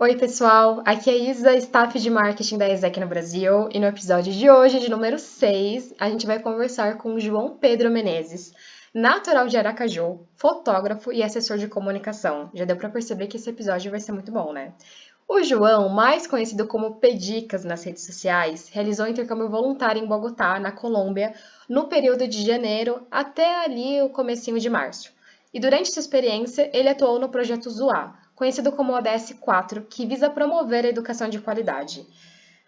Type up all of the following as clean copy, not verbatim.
Oi, pessoal. Aqui é a Isa, staff de marketing da ESEC no Brasil, e no episódio de hoje, de número 6, a gente vai conversar com o João Pedro Menezes, natural de Aracaju, fotógrafo e assessor de comunicação. Já deu para perceber que esse episódio vai ser muito bom, né? O João, mais conhecido como Pedicas nas redes sociais, realizou um intercâmbio voluntário em Bogotá, na Colômbia, no período de janeiro até ali o comecinho de março. E durante essa experiência, ele atuou no projeto ZUA, conhecido como ODS4, que visa promover a educação de qualidade.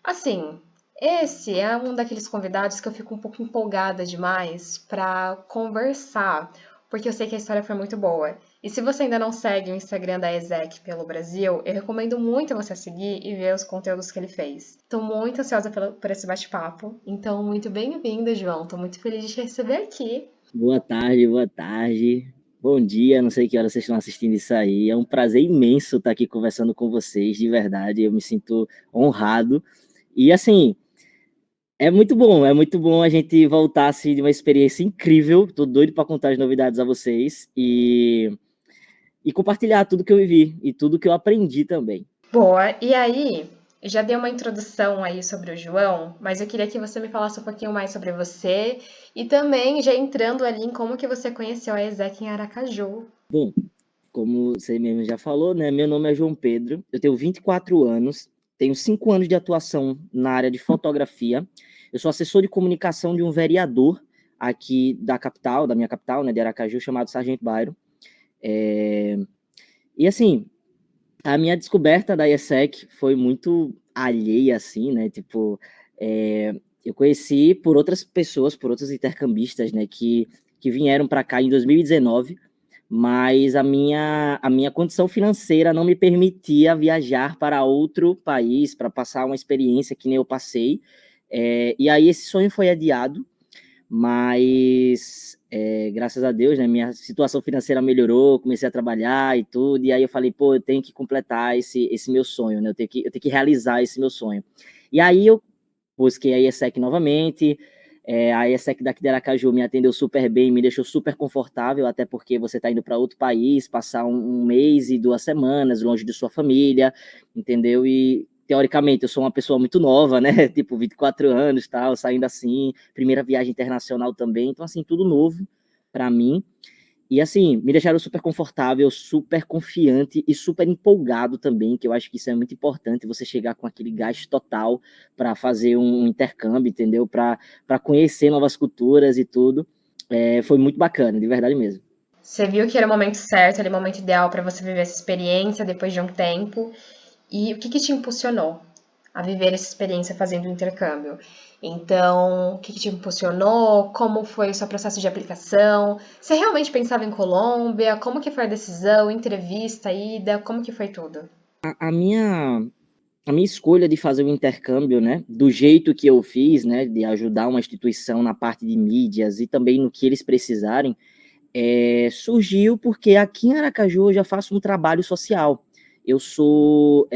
Assim, esse é um daqueles convidados que eu fico um pouco empolgada demais para conversar, porque eu sei que a história foi muito boa. E se você ainda não segue o Instagram da ESEC pelo Brasil, eu recomendo muito você seguir e ver os conteúdos que ele fez. Estou muito ansiosa por esse bate-papo, então muito bem-vindo, João. Estou muito feliz de te receber aqui. Boa tarde, boa tarde. Bom dia, não sei que hora vocês estão assistindo isso aí. É um prazer imenso estar aqui conversando com vocês, de verdade. Eu me sinto honrado. E assim, é muito bom a gente voltar assim, de uma experiência incrível. Tô doido para contar as novidades a vocês e compartilhar tudo que eu vivi e tudo que eu aprendi também. Boa, e aí, já dei uma introdução aí sobre o João, mas eu queria que você me falasse um pouquinho mais sobre você e também já entrando ali em como que você conheceu a ESEC em Aracaju. Bom, como você mesmo já falou, né? Meu nome é João Pedro, eu tenho 24 anos, tenho 5 anos de atuação na área de fotografia. Eu sou assessor de comunicação de um vereador aqui da capital, da minha capital, né, de Aracaju, chamado Sargento Bairo. E assim, a minha descoberta da IESEC foi muito alheia, assim, né? Tipo, eu conheci por outras pessoas, por outros intercambistas, né, que vieram para cá em 2019, mas a minha condição financeira não me permitia viajar para outro país para passar uma experiência que nem eu passei. E aí esse sonho foi adiado, mas graças a Deus, né, minha situação financeira melhorou, comecei a trabalhar e tudo, e aí eu falei, pô, eu tenho que completar esse meu sonho, né, eu tenho que realizar esse meu sonho. E aí eu busquei a IESEC novamente, a IESEC daqui de Aracaju me atendeu super bem, me deixou super confortável, até porque você está indo para outro país, passar um mês e 2 semanas longe de sua família, entendeu? E, teoricamente, eu sou uma pessoa muito nova, né? Tipo, 24 anos, tal, saindo assim, primeira viagem internacional também, então, assim, tudo novo para mim. E assim, me deixaram super confortável, super confiante e super empolgado também, que eu acho que isso é muito importante, você chegar com aquele gás total para fazer um intercâmbio, entendeu? Para conhecer novas culturas e tudo. Foi muito bacana, de verdade mesmo. Você viu que era o momento certo, era o momento ideal para você viver essa experiência depois de um tempo. E o que que te impulsionou a viver essa experiência fazendo o intercâmbio? Então, o que que te impulsionou? Como foi o seu processo de aplicação? Você realmente pensava em Colômbia? Como que foi a decisão, entrevista, ida? Como que foi tudo? A minha escolha de fazer o intercâmbio, né, do jeito que eu fiz, né, de ajudar uma instituição na parte de mídias e também no que eles precisarem, surgiu porque aqui em Aracaju eu já faço um trabalho social. Eu sou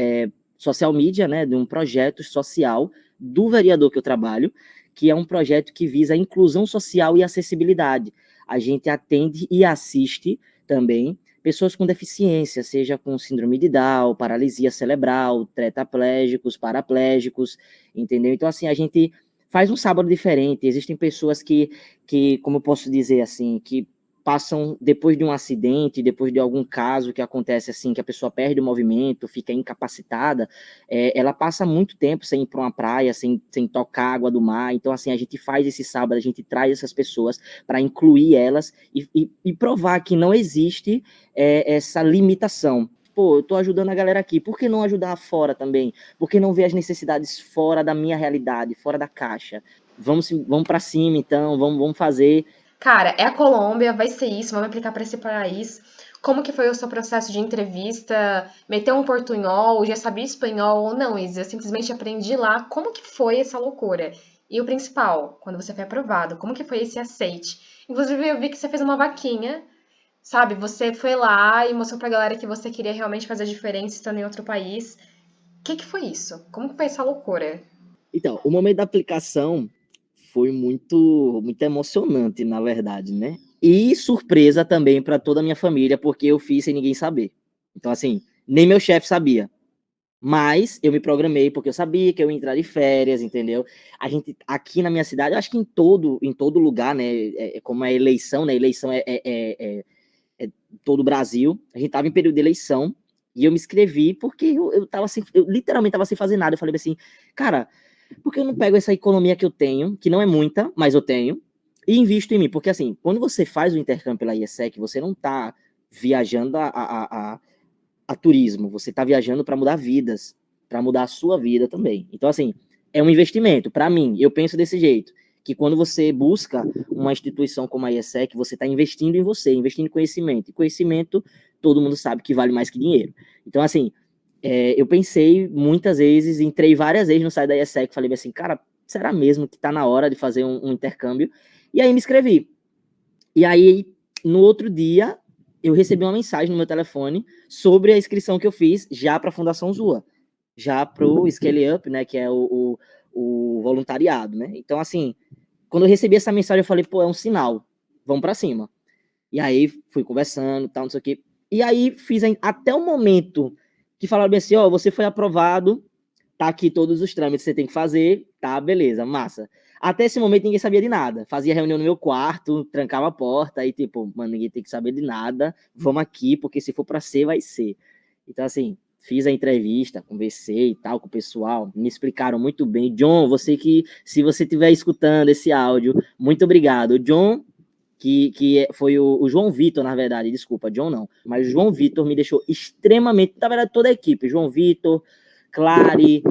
social media, né, de um projeto social do vereador que eu trabalho, que é um projeto que visa a inclusão social e acessibilidade. A gente atende e assiste também pessoas com deficiência, seja com síndrome de Down, paralisia cerebral, tetraplégicos, paraplégicos, entendeu? Então, assim, a gente faz um sábado diferente. Existem pessoas que como eu posso dizer assim, que passam depois de um acidente, depois de algum caso que acontece assim, que a pessoa perde o movimento, fica incapacitada, ela passa muito tempo sem ir para uma praia, sem tocar a água do mar. Então, assim, a gente faz esse sábado, a gente traz essas pessoas para incluir elas e provar que não existe essa limitação. Pô, eu tô ajudando a galera aqui, por que não ajudar fora também? Por que não ver as necessidades fora da minha realidade, fora da caixa? Vamos para cima, então, vamos fazer. Cara, é a Colômbia, vai ser isso, vamos aplicar para esse país. Como que foi o seu processo de entrevista? Meteu um portunhol, já sabia espanhol ou não, Isa? Eu simplesmente aprendi lá. Como que foi essa loucura? E o principal, quando você foi aprovado, como que foi esse aceite? Inclusive, eu vi que você fez uma vaquinha, sabe? Você foi lá e mostrou pra galera que você queria realmente fazer a diferença estando em outro país. O que que foi isso? Como que foi essa loucura? Então, o momento da aplicação foi muito, muito emocionante, na verdade, né? E surpresa também para toda a minha família, porque eu fiz sem ninguém saber. Então, assim, nem meu chefe sabia. Mas eu me programei porque eu sabia que eu ia entrar de férias, entendeu? A gente, aqui na minha cidade, eu acho que em todo lugar, né? Como é eleição, né? Eleição é todo o Brasil. A gente tava em período de eleição e eu me inscrevi porque eu tava sem, eu literalmente tava sem fazer nada. Eu falei assim, cara, por que eu não pego essa economia que eu tenho, que não é muita, mas eu tenho, e invisto em mim? Porque assim, quando você faz o intercâmbio pela IESEC, você não tá viajando a turismo, você está viajando para mudar vidas, para mudar a sua vida também. Então, assim, é um investimento. Para mim, eu penso desse jeito, que quando você busca uma instituição como a IESEC, você está investindo em você, investindo em conhecimento. E conhecimento, todo mundo sabe que vale mais que dinheiro. Então, assim, eu pensei muitas vezes, entrei várias vezes no site da IESEC, falei assim, cara, será mesmo que está na hora de fazer um intercâmbio? E aí me inscrevi. E aí, no outro dia, eu recebi uma mensagem no meu telefone sobre a inscrição que eu fiz já para a Fundação Zua, já para o Scale Up, né, que é o voluntariado, né? Então, assim, quando eu recebi essa mensagem, eu falei, pô, é um sinal, vamos para cima. E aí, fui conversando, tal, não sei o quê. E aí, fiz até o momento que falaram bem assim, ó, você foi aprovado, tá aqui todos os trâmites que você tem que fazer, tá, beleza, massa. Até esse momento ninguém sabia de nada. Fazia reunião no meu quarto, trancava a porta, e tipo, mano, ninguém tem que saber de nada, vamos aqui, porque se for para ser, vai ser. Então, assim, fiz a entrevista, conversei e tal com o pessoal, me explicaram muito bem. John, se você estiver escutando esse áudio, muito obrigado. O John, que foi o João Vitor, na verdade, desculpa, John não, mas o João Vitor me deixou extremamente, na verdade, toda a equipe, João Vitor, Clary,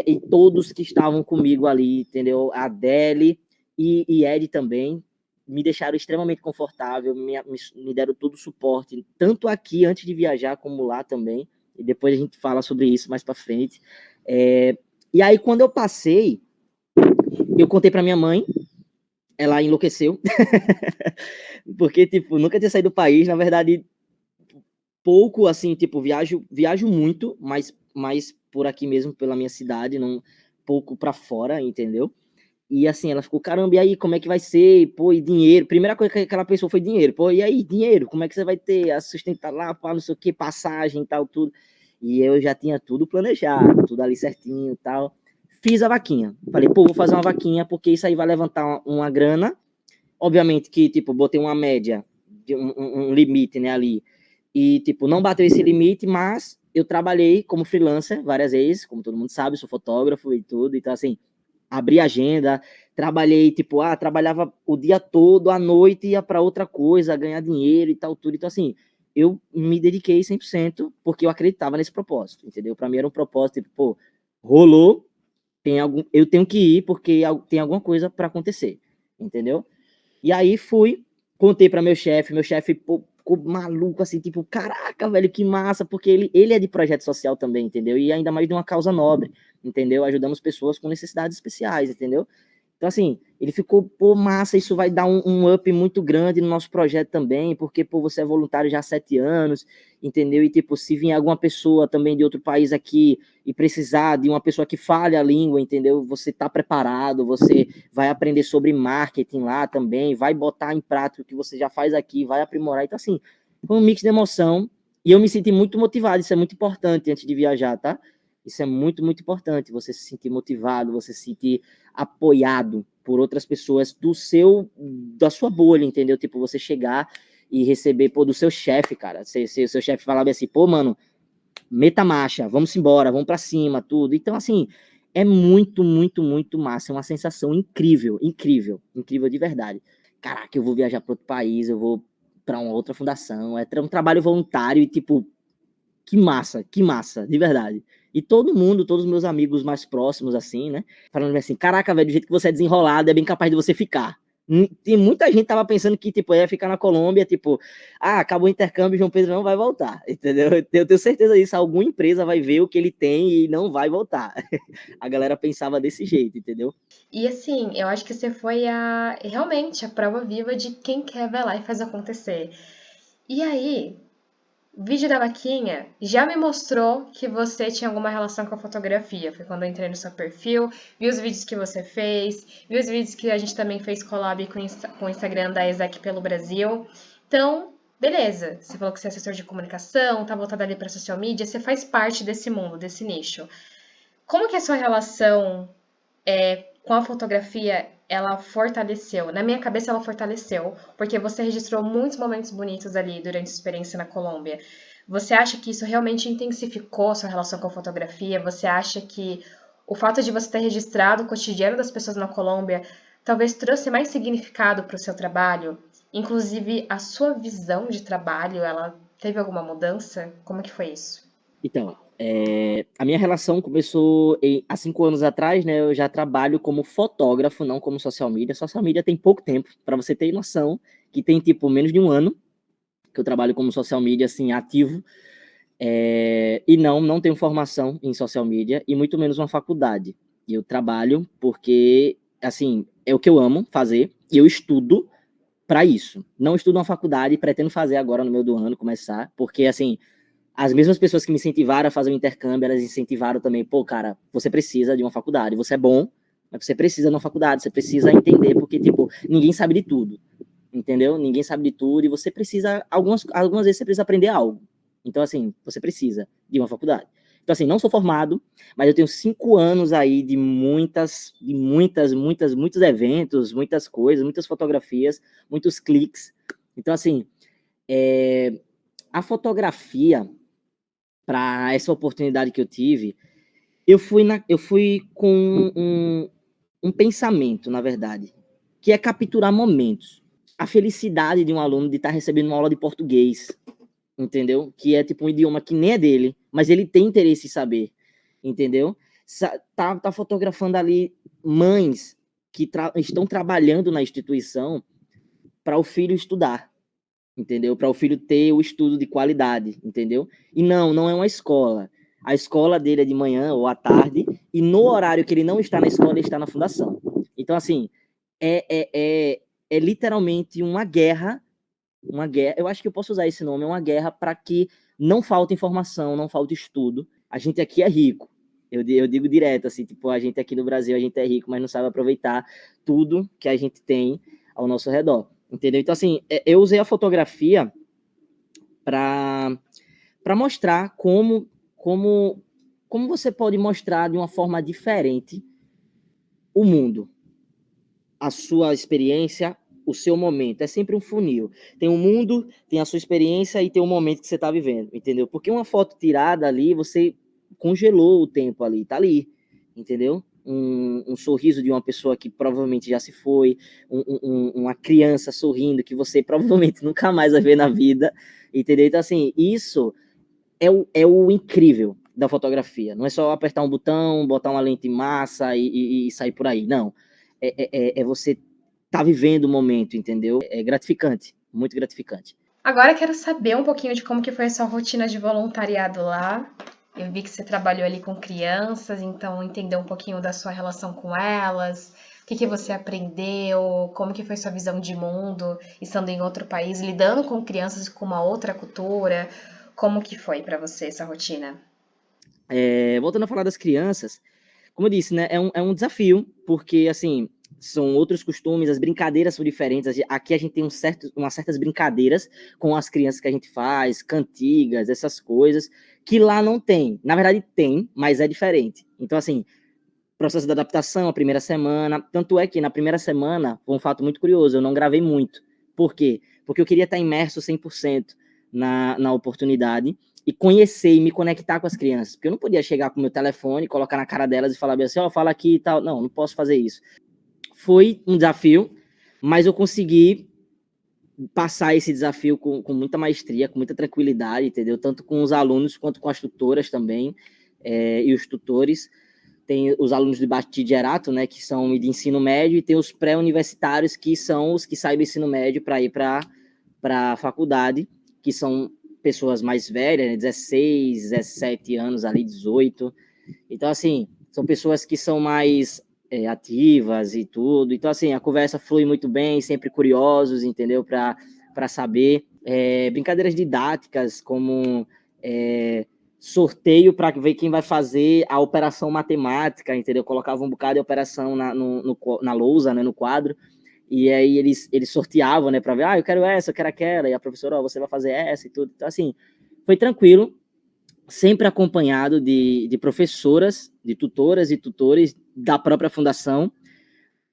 e todos que estavam comigo ali, entendeu? A Adele e Ed também me deixaram extremamente confortável, me deram todo o suporte, tanto aqui antes de viajar, como lá também. E depois a gente fala sobre isso mais para frente. E aí, quando eu passei, eu contei para minha mãe, ela enlouqueceu, porque, tipo, nunca tinha saído do país, na verdade, pouco, assim, tipo, viajo muito, mas por aqui mesmo, pela minha cidade, não pouco para fora, entendeu? E assim, ela ficou, caramba, e aí, como é que vai ser? Pô, e dinheiro? Primeira coisa que ela pensou foi dinheiro. Pô, e aí, dinheiro? Como é que você vai ter a sustentar lá, pá, não sei o que, passagem e tal, tudo. E eu já tinha tudo planejado, tudo ali certinho e tal. Fiz a vaquinha. Falei, pô, vou fazer uma vaquinha, porque isso aí vai levantar uma grana. Obviamente que, tipo, botei uma média, de um limite, né, ali. E, tipo, não bateu esse limite, mas eu trabalhei como freelancer várias vezes, como todo mundo sabe, sou fotógrafo e tudo. Então, assim, abri agenda, trabalhei, tipo, trabalhava o dia todo, à noite ia para outra coisa, ganhar dinheiro e tal, tudo. Então, assim, eu me dediquei 100% porque eu acreditava nesse propósito, entendeu? Para mim era um propósito, tipo, pô, rolou, eu tenho que ir porque tem alguma coisa para acontecer, entendeu? E aí fui, contei para meu chefe ficou maluco, assim, tipo, caraca, velho, que massa, porque ele é de projeto social também, entendeu? E ainda mais de uma causa nobre, entendeu? Ajudamos pessoas com necessidades especiais, entendeu? Então, assim, ele ficou, pô, massa, isso vai dar um up muito grande no nosso projeto também, porque, pô, você é voluntário já há 7 anos, entendeu? E, tipo, se vier alguma pessoa também de outro país aqui e precisar de uma pessoa que fale a língua, entendeu? Você tá preparado, você vai aprender sobre marketing lá também, vai botar em prática o que você já faz aqui, vai aprimorar. Então, assim, foi um mix de emoção e eu me senti muito motivado, isso é muito importante antes de viajar, tá? Isso é muito, muito importante, você se sentir motivado, você se sentir apoiado por outras pessoas da sua bolha, entendeu? Tipo, você chegar e receber, pô, do seu chefe, cara. Se o seu chefe falar assim, pô, mano, meta marcha, vamos embora, vamos para cima, tudo. Então, assim, é muito, muito, muito massa. É uma sensação incrível, incrível, incrível de verdade. Caraca, eu vou viajar para outro país, eu vou para uma outra fundação. É um trabalho voluntário e, tipo, que massa, de verdade. E todo mundo, todos os meus amigos mais próximos, assim, né? Falando assim, caraca, velho, do jeito que você é desenrolado, é bem capaz de você ficar. Tem muita gente tava pensando que, tipo, ia ficar na Colômbia, tipo, acabou o intercâmbio, João Pedro não vai voltar, entendeu? Eu tenho certeza disso, alguma empresa vai ver o que ele tem e não vai voltar. A galera pensava desse jeito, entendeu? E assim, eu acho que você foi realmente a prova viva de quem quer vai lá e faz acontecer. E aí, o vídeo da vaquinha já me mostrou que você tinha alguma relação com a fotografia. Foi quando eu entrei no seu perfil, vi os vídeos que você fez, vi os vídeos que a gente também fez collab com o Instagram da Exec pelo Brasil. Então, beleza, você falou que você é assessor de comunicação, tá voltado ali para social media, você faz parte desse mundo, desse nicho. Como que a sua relação com a fotografia, ela fortaleceu? Na minha cabeça, ela fortaleceu, porque você registrou muitos momentos bonitos ali durante a experiência na Colômbia. Você acha que isso realmente intensificou a sua relação com a fotografia? Você acha que o fato de você ter registrado o cotidiano das pessoas na Colômbia talvez trouxe mais significado para o seu trabalho? Inclusive, a sua visão de trabalho, ela teve alguma mudança? Como que foi isso? Então, a minha relação começou há 5 anos atrás, né? Eu já trabalho como fotógrafo, não como social media. Social media tem pouco tempo, para você ter noção, que tem, tipo, menos de um ano que eu trabalho como social media, assim, ativo. E não tenho formação em social media, e muito menos uma faculdade. Eu trabalho porque, assim, é o que eu amo fazer, e eu estudo para isso. Não estudo uma faculdade, pretendo fazer agora no meio do ano, começar, porque, assim, as mesmas pessoas que me incentivaram a fazer o intercâmbio, elas incentivaram também, pô, cara, você precisa de uma faculdade, você é bom, mas você precisa de uma faculdade, você precisa entender, porque, tipo, ninguém sabe de tudo, entendeu? Ninguém sabe de tudo, e você precisa, algumas vezes você precisa aprender algo. Então, assim, você precisa de uma faculdade. Então, assim, não sou formado, mas eu tenho 5 anos aí de muitos eventos, muitas coisas, muitas fotografias, muitos cliques. Então, assim, a fotografia, para essa oportunidade que eu tive, eu fui com um pensamento, na verdade, que é capturar momentos. A felicidade de um aluno de estar recebendo uma aula de português, entendeu? Que é tipo um idioma que nem é dele, mas ele tem interesse em saber, entendeu? Tá fotografando ali mães que estão trabalhando na instituição para o filho estudar, entendeu? Para o filho ter o estudo de qualidade, entendeu? E não é uma escola. A escola dele é de manhã ou à tarde, e no horário que ele não está na escola, ele está na fundação. Então, assim, é, é, é, é literalmente uma guerra, eu acho que eu posso usar esse nome, é uma guerra para que não falte informação, não falte estudo. A gente aqui é rico. Eu digo direto, assim, tipo, a gente aqui no Brasil, a gente é rico, mas não sabe aproveitar tudo que a gente tem ao nosso redor, entendeu? Então, assim, eu usei a fotografia para mostrar como você pode mostrar de uma forma diferente o mundo, a sua experiência, o seu momento. É sempre um funil. Tem um mundo, tem a sua experiência e tem o momento que você está vivendo, entendeu? Porque uma foto tirada ali, você congelou o tempo ali, tá ali, entendeu? Um sorriso de uma pessoa que provavelmente já se foi, uma criança sorrindo que você provavelmente nunca mais vai ver na vida, entendeu? Então, assim, isso é o incrível da fotografia. Não é só apertar um botão, botar uma lente massa e sair por aí. Não. É você tá vivendo o momento, entendeu? É gratificante, muito gratificante. Agora eu quero saber um pouquinho de como que foi a sua rotina de voluntariado lá. Eu vi que você trabalhou ali com crianças, então entender um pouquinho da sua relação com elas, o que que você aprendeu, como que foi sua visão de mundo, estando em outro país, lidando com crianças com uma outra cultura. Como que foi para você essa rotina? Voltando a falar das crianças, como eu disse, né, é um desafio, porque, assim, são outros costumes, as brincadeiras são diferentes. Aqui a gente tem umas certas brincadeiras com as crianças que a gente faz, cantigas, essas coisas, que lá não tem. Na verdade, tem, mas é diferente. Então, assim, processo de adaptação, a primeira semana. Tanto é que na primeira semana, foi um fato muito curioso, eu não gravei muito. Por quê? Porque eu queria estar imerso 100% na oportunidade e conhecer e me conectar com as crianças. Porque eu não podia chegar com o meu telefone, colocar na cara delas e falar assim, ó, fala aqui e tal. Não posso fazer isso. Foi um desafio, mas eu consegui passar esse desafio com muita maestria, com muita tranquilidade, entendeu? Tanto com os alunos quanto com as tutoras também, e os tutores. Tem os alunos de bachillerato, né, que são de ensino médio, e tem os pré-universitários, que são os que saem do ensino médio para ir para a faculdade, que são pessoas mais velhas, né, 16, 17 anos ali, 18. Então, assim, são pessoas que são mais ativas e tudo. Então, assim, a conversa flui muito bem, sempre curiosos, entendeu? Para saber. Brincadeiras didáticas, como sorteio para ver quem vai fazer a operação matemática, entendeu? Colocava um bocado de operação na lousa, né, no quadro, E aí eles sorteavam, né, para ver, eu quero essa, eu quero aquela, e a professora, você vai fazer essa e tudo. Então, assim, foi tranquilo, sempre acompanhado de professoras, de tutoras e tutores da própria fundação,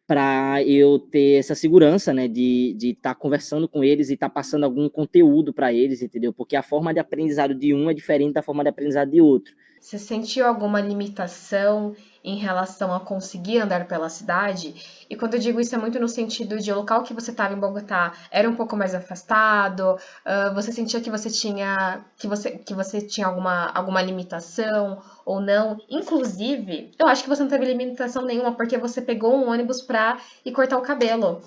para eu ter essa segurança, né, de estar conversando com eles e estar passando algum conteúdo para eles, entendeu? Porque a forma de aprendizado de um é diferente da forma de aprendizado de outro. Você sentiu alguma limitação em relação a conseguir andar pela cidade? E quando eu digo isso é muito no sentido de o local que você estava em Bogotá era um pouco mais afastado, você sentia que você tinha alguma limitação ou não? Inclusive, eu acho que você não teve limitação nenhuma porque você pegou um ônibus para ir cortar o cabelo.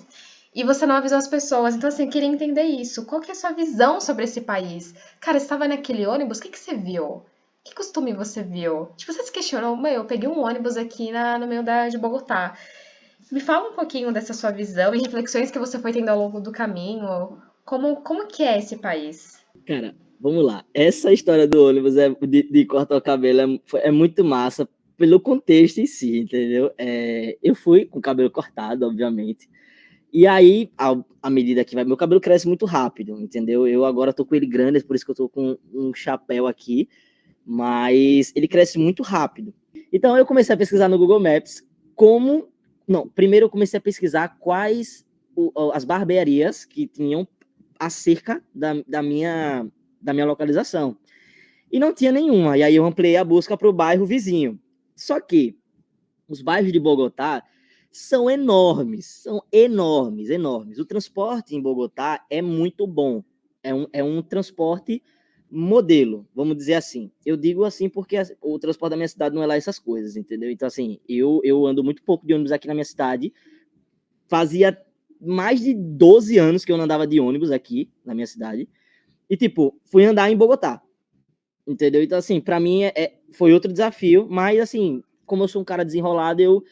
E você não avisou as pessoas. Então, assim, eu queria entender isso. Qual que é a sua visão sobre esse país? Cara, você estava naquele ônibus, o que que você viu? Que costume você viu? Tipo, você se questionou, mãe, eu peguei um ônibus aqui no meio de Bogotá. Me fala um pouquinho dessa sua visão e reflexões que você foi tendo ao longo do caminho. Como que é esse país? Cara, vamos lá. Essa história do ônibus de cortar o cabelo é muito massa pelo contexto em si, entendeu? Eu fui com o cabelo cortado, obviamente. E aí, à medida que vai... Meu cabelo cresce muito rápido, entendeu? Eu agora tô com ele grande, por isso que eu tô com um chapéu aqui. Mas ele cresce muito rápido. Então eu comecei a pesquisar no Google Maps como... Não, primeiro eu comecei a pesquisar quais as barbearias que tinham acerca da minha localização. E não tinha nenhuma. E aí eu ampliei a busca para o bairro vizinho. Só que os bairros de Bogotá são enormes, enormes. O transporte em Bogotá é muito bom. É um transporte modelo, vamos dizer assim. Eu digo assim porque o transporte da minha cidade não é lá essas coisas, entendeu? Então, assim, eu ando muito pouco de ônibus aqui na minha cidade. Fazia mais de 12 anos que eu não andava de ônibus aqui na minha cidade. E, tipo, fui andar em Bogotá, entendeu? Então, assim, para mim foi outro desafio, mas, assim, como eu sou um cara desenrolado, eu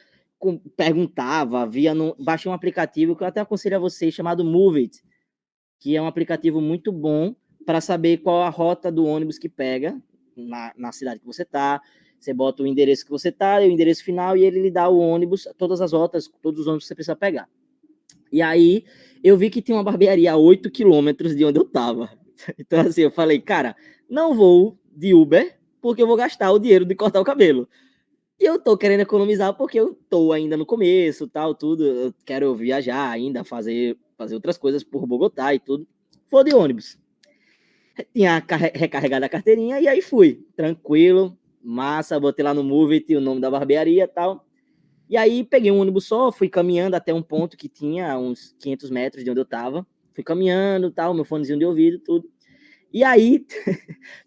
perguntava, baixei um aplicativo que eu até aconselho a vocês, chamado Move It, que é um aplicativo muito bom para saber qual a rota do ônibus que pega na cidade que você está. Você bota o endereço que você está, o endereço final, e ele lhe dá o ônibus, todas as rotas, todos os ônibus que você precisa pegar. E aí eu vi que tinha uma barbearia a 8 quilômetros de onde eu estava. Então, assim, eu falei, cara, não vou de Uber, porque eu vou gastar o dinheiro de cortar o cabelo. E eu tô querendo economizar porque eu tô ainda no começo, tal, tudo. Eu quero viajar ainda, fazer outras coisas por Bogotá e tudo. Vou de ônibus. Tinha recarregado a carteirinha e aí fui. Tranquilo, massa, botei lá no Move o nome da barbearia e tal. E aí peguei um ônibus só, fui caminhando até um ponto que tinha uns 500 metros de onde eu tava. Fui caminhando, tal, meu fonezinho de ouvido, tudo. E aí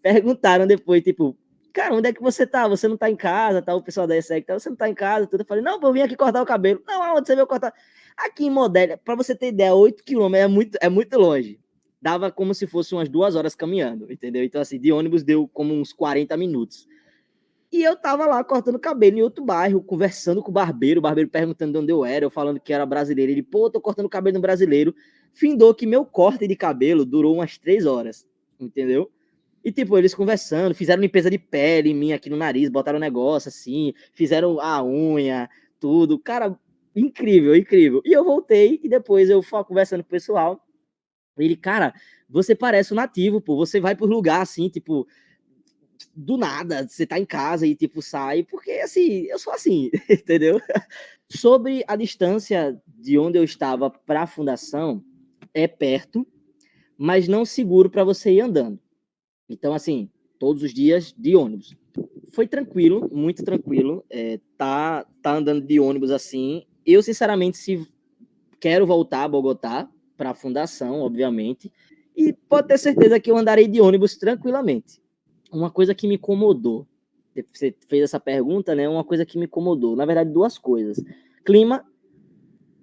perguntaram depois, tipo, cara, onde é que você tá? Você não tá em casa, tá? O pessoal da ESEC, tá? Você não tá em casa, tudo. Eu falei, não, eu vim aqui cortar o cabelo. Não, aonde você veio cortar? Aqui em Modélia, pra você ter ideia, 8 quilômetros é muito longe. Dava como se fosse umas 2 horas caminhando, entendeu? Então, assim, de ônibus deu como uns 40 minutos. E eu tava lá cortando cabelo em outro bairro, conversando com o barbeiro perguntando de onde eu era, eu falando que era brasileiro. Ele, pô, tô cortando cabelo no brasileiro. Findou que meu corte de cabelo durou umas 3 horas, entendeu? E, tipo, eles conversando, fizeram limpeza de pele em mim aqui no nariz, botaram um negócio assim, fizeram a unha, tudo. Cara, incrível, incrível. E eu voltei e depois eu fui conversando com o pessoal. Ele, cara, você parece um nativo, pô. Você vai por lugar assim, tipo, do nada, você tá em casa e, tipo, sai, porque, assim, eu sou assim, entendeu? Sobre a distância de onde eu estava para a fundação, é perto, mas não seguro para você ir andando. Então, assim, todos os dias de ônibus. Foi tranquilo, muito tranquilo. Tá andando de ônibus assim. Eu, sinceramente, se quero voltar a Bogotá para a fundação, obviamente. E pode ter certeza que eu andarei de ônibus tranquilamente. Uma coisa que me incomodou. Você fez essa pergunta, né? Uma coisa que me incomodou. Na verdade, duas coisas. Clima,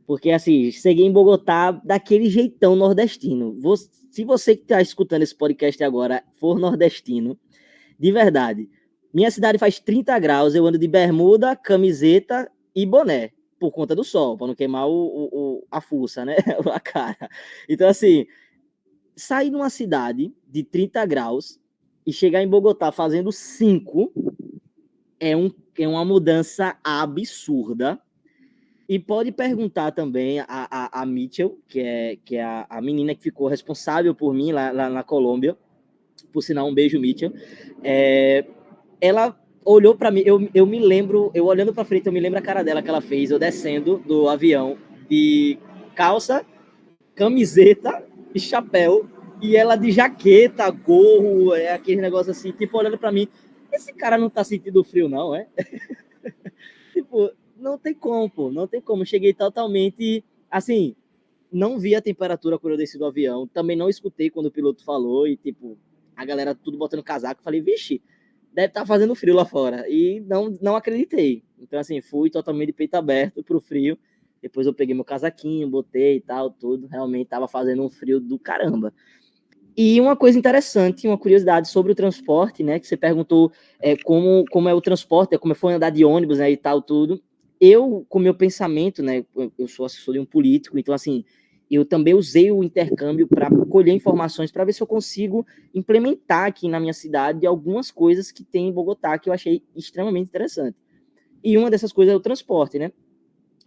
porque assim, cheguei em Bogotá daquele jeitão nordestino. Se você que está escutando esse podcast agora for nordestino, de verdade, minha cidade faz 30 graus, eu ando de bermuda, camiseta e boné, por conta do sol, para não queimar a fuça, né? A cara. Então, assim, sair numa cidade de 30 graus e chegar em Bogotá fazendo 5 é uma mudança absurda. E pode perguntar também a Mitchell, que é a menina que ficou responsável por mim lá na Colômbia, por sinal, um beijo, Mitchell. Ela olhou para mim, eu me lembro, eu olhando para frente, eu me lembro a cara dela que ela fez, eu descendo do avião de calça, camiseta e chapéu, e ela de jaqueta, gorro, aquele negócio assim, tipo, olhando para mim, esse cara não tá sentindo frio não, é? Tipo, não tem como, pô, não tem como. Cheguei totalmente, assim, não vi a temperatura quando eu desci do avião, também não escutei quando o piloto falou, e tipo, a galera tudo botando casaco, falei, vixe, deve estar fazendo frio lá fora, e não acreditei. Então, assim, fui totalmente de peito aberto pro frio, depois eu peguei meu casaquinho, botei e tal, tudo, realmente tava fazendo um frio do caramba. E uma coisa interessante, uma curiosidade sobre o transporte, né, que você perguntou como é o transporte, como foi andar de ônibus, né, e tal, tudo. Eu, com meu pensamento, né, eu sou assessor de um político, então, assim, eu também usei o intercâmbio para colher informações, para ver se eu consigo implementar aqui na minha cidade algumas coisas que tem em Bogotá, que eu achei extremamente interessante. E uma dessas coisas é o transporte, né?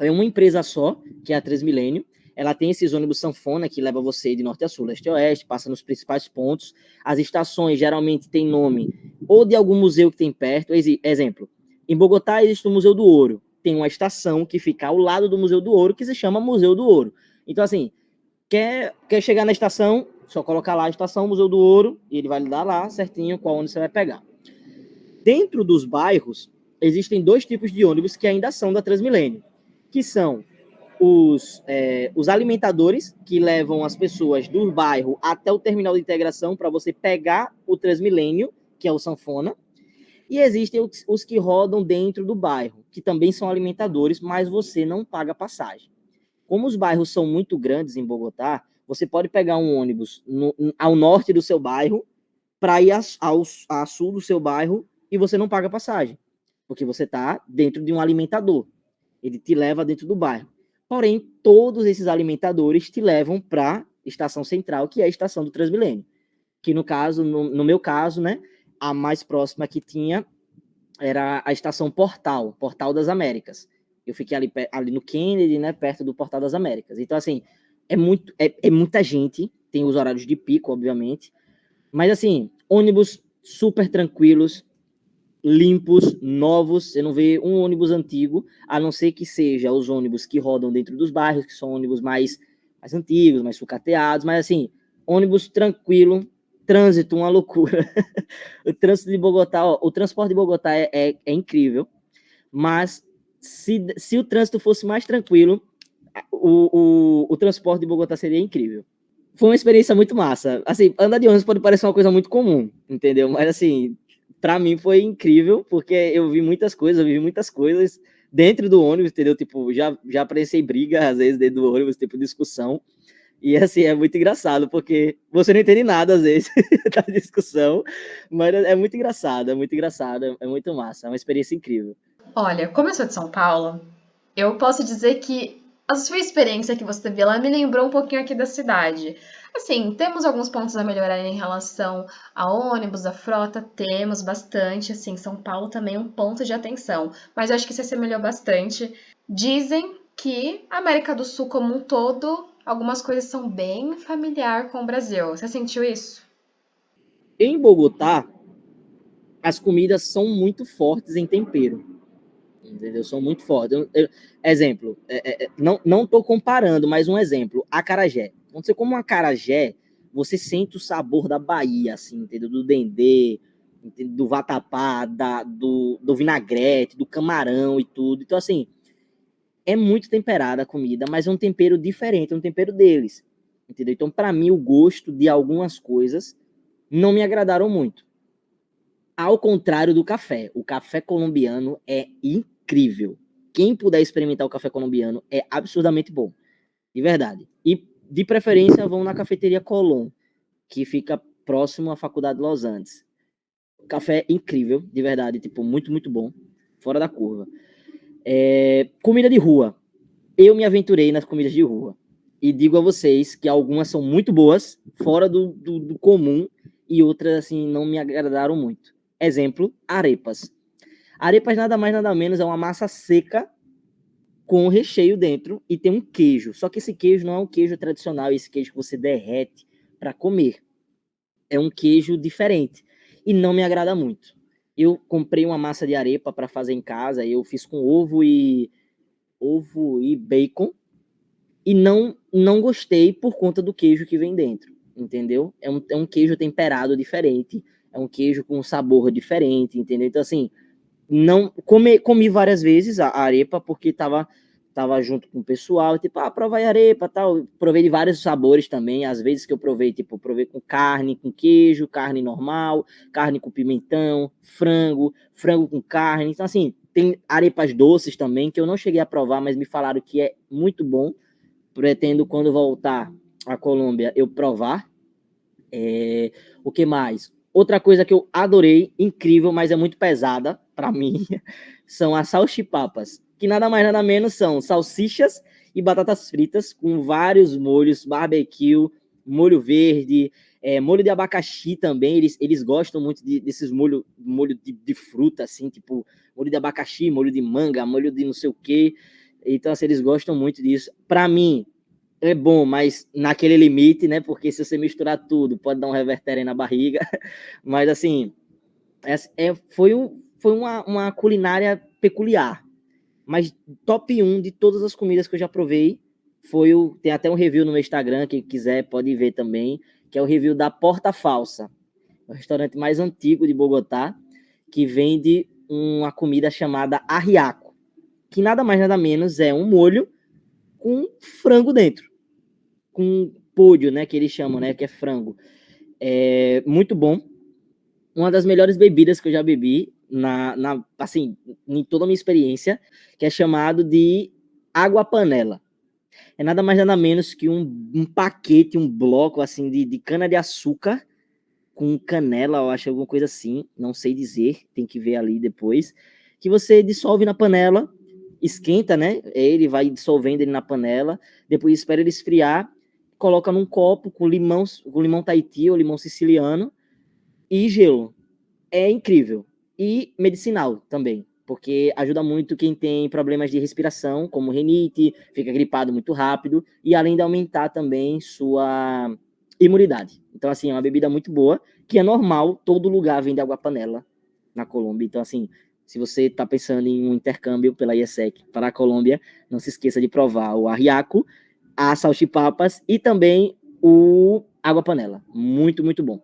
É uma empresa só, que é a Transmilênio. Ela tem esses ônibus sanfona que leva você de norte a sul, leste a oeste, passa nos principais pontos. As estações geralmente têm nome ou de algum museu que tem perto. Exemplo, em Bogotá existe o Museu do Ouro. Tem uma estação que fica ao lado do Museu do Ouro, que se chama Museu do Ouro. Então, assim, quer chegar na estação, só colocar lá a estação Museu do Ouro, e ele vai lhe dar lá certinho qual ônibus você vai pegar. Dentro dos bairros, existem dois tipos de ônibus que ainda são da Transmilênio, que são os alimentadores, que levam as pessoas do bairro até o terminal de integração para você pegar o Transmilênio, que é o sanfona, e existem os que rodam dentro do bairro, que também são alimentadores, mas você não paga passagem. Como os bairros são muito grandes em Bogotá, você pode pegar um ônibus ao norte do seu bairro para ir a sul do seu bairro e você não paga passagem, porque você está dentro de um alimentador. Ele te leva dentro do bairro. Porém, todos esses alimentadores te levam para a estação central, que é a estação do Transmilênio. Que no caso, no meu caso, né, a mais próxima que tinha era a estação Portal das Américas. Eu fiquei ali no Kennedy, né, perto do Portal das Américas. Então, assim, é muita gente, tem os horários de pico, obviamente, mas, assim, ônibus super tranquilos, limpos, novos. Você não vê um ônibus antigo, a não ser que seja os ônibus que rodam dentro dos bairros, que são ônibus mais antigos, mais sucateados, mas, assim, ônibus tranquilo, trânsito, uma loucura. O trânsito de Bogotá, ó, o transporte de Bogotá é incrível, mas se o trânsito fosse mais tranquilo, o transporte de Bogotá seria incrível. Foi uma experiência muito massa. Assim, andar de ônibus pode parecer uma coisa muito comum, entendeu? Mas, assim, para mim foi incrível, porque eu vi muitas coisas, eu vivi muitas coisas dentro do ônibus, entendeu? Tipo, já apareci briga, às vezes, dentro do ônibus, tipo, discussão. E, assim, é muito engraçado, porque você não entende nada, às vezes, da discussão, mas é muito engraçado, é muito massa, é uma experiência incrível. Olha, como eu sou de São Paulo, eu posso dizer que a sua experiência que você teve lá me lembrou um pouquinho aqui da cidade. Assim, temos alguns pontos a melhorar em relação a ônibus, a frota, temos bastante. Assim, São Paulo também é um ponto de atenção, mas eu acho que se assemelhou bastante. Dizem que a América do Sul como um todo, algumas coisas são bem familiar com o Brasil. Você sentiu isso? Em Bogotá, as comidas são muito fortes em tempero, entendeu? São muito fortes. Exemplo, não estou comparando, mas um exemplo, acarajé. Quando você come um acarajé, você sente o sabor da Bahia, assim, entendeu? Do dendê, entendeu? Do vatapá, do vinagrete, do camarão e tudo. Então, assim, é muito temperada a comida, mas é um tempero diferente, é um tempero deles, entendeu? Então, para mim, o gosto de algumas coisas não me agradaram muito. Ao contrário do café. O café colombiano é incrível. Quem puder experimentar o café colombiano é absurdamente bom. De verdade. E, de preferência, vão na cafeteria Colón, que fica próximo à Faculdade de Los Andes. Café incrível, de verdade. Tipo, muito, muito bom. Fora da curva. Comida de rua. Eu me aventurei nas comidas de rua. E digo a vocês que algumas são muito boas, fora do comum, e outras, assim, não me agradaram muito. Exemplo, arepas. Arepas nada mais nada menos é uma massa seca com recheio dentro e tem um queijo. Só que esse queijo não é um queijo tradicional, esse queijo que você derrete para comer. É um queijo diferente e não me agrada muito. Eu comprei uma massa de arepa para fazer em casa, eu fiz com ovo e bacon e não gostei por conta do queijo que vem dentro, entendeu? É um queijo temperado diferente, é um queijo com um sabor diferente, entendeu? Então, assim, não comi várias vezes a arepa porque tava junto com o pessoal, tipo, prova aí a arepa, tal. Provei de vários sabores também, às vezes que eu provei, tipo, provei com carne, com queijo, carne normal, carne com pimentão, frango com carne. Então, assim, tem arepas doces também que eu não cheguei a provar, mas me falaram que é muito bom. Pretendo quando voltar à Colômbia eu provar. O que mais? Outra coisa que eu adorei, incrível, mas é muito pesada para mim, são as salchipapas, que nada mais nada menos são salsichas e batatas fritas com vários molhos, barbecue, molho verde, molho de abacaxi também, eles gostam muito desses molho de fruta, assim, tipo molho de abacaxi, molho de manga, molho de não sei o quê. Então, assim, eles gostam muito disso. Para mim, é bom, mas naquele limite, né? Porque se você misturar tudo, pode dar um revertério aí na barriga. Mas, assim, foi uma culinária peculiar. Mas top 1 de todas as comidas que eu já provei tem até um review no meu Instagram, quem quiser pode ver também, que é o review da Porta Falsa, o restaurante mais antigo de Bogotá, que vende uma comida chamada arriaco, que nada mais nada menos é um molho com frango dentro, com pollo, né, que eles chamam, né, que é frango. É muito bom. Uma das melhores bebidas que eu já bebi assim, em toda a minha experiência, que é chamado de água panela. É nada mais nada menos que um paquete, um bloco assim de cana de açúcar com canela, eu acho alguma coisa assim, não sei dizer, tem que ver ali depois, que você dissolve na panela, esquenta, né? Ele vai dissolvendo ele na panela, depois espera ele esfriar, coloca num copo com limão Tahiti ou limão siciliano e gelo. É incrível. E medicinal também, porque ajuda muito quem tem problemas de respiração, como rinite, fica gripado muito rápido, e além de aumentar também sua imunidade. Então, assim, é uma bebida muito boa, que é normal, todo lugar vende água panela na Colômbia. Então, assim, se você está pensando em um intercâmbio pela IESEC para a Colômbia, não se esqueça de provar o arriaco, as salchipapas e também o água panela. Muito, muito bom.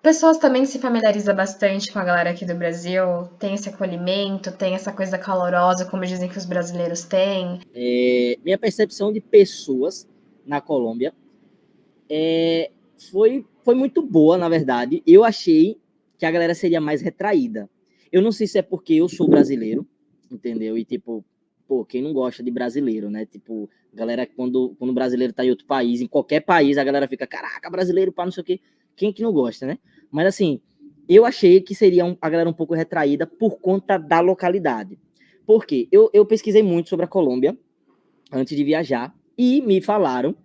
Pessoas também se familiarizam bastante com a galera aqui do Brasil, tem esse acolhimento, tem essa coisa calorosa, como dizem que os brasileiros têm. Minha percepção de pessoas na Colômbia foi muito boa, na verdade. Eu achei que a galera seria mais retraída. Eu não sei se é porque eu sou brasileiro, entendeu? E, tipo, pô, quem não gosta de brasileiro, né? Tipo, galera, quando o brasileiro tá em outro país, em qualquer país, a galera fica, caraca, brasileiro, pá, não sei o quê. Quem que não gosta, né? Mas, assim, eu achei que seria a galera um pouco retraída por conta da localidade. Por quê? Eu pesquisei muito sobre a Colômbia antes de viajar e me falaram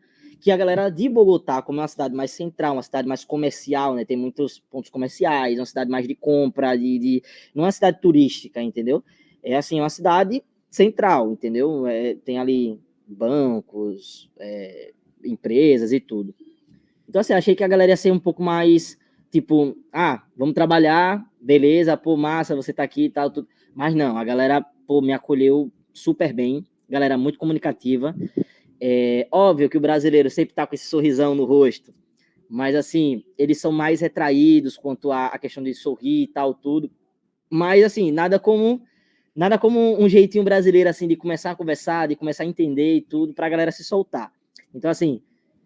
que a galera de Bogotá, como é uma cidade mais central, uma cidade mais comercial, né, tem muitos pontos comerciais, uma cidade mais de compra, não é uma cidade turística, entendeu? É assim, uma cidade central, entendeu? Tem ali bancos, empresas e tudo. Então, assim, achei que a galera ia ser um pouco mais, tipo, vamos trabalhar, beleza, pô, massa, você tá aqui e tal, tudo. Mas não, a galera, pô, me acolheu super bem, galera muito comunicativa. É óbvio que o brasileiro sempre tá com esse sorrisão no rosto, mas, assim, eles são mais retraídos quanto à questão de sorrir e tal, tudo. Mas, assim, nada como um jeitinho brasileiro, assim, de começar a conversar, de começar a entender e tudo, pra galera se soltar. Então, assim,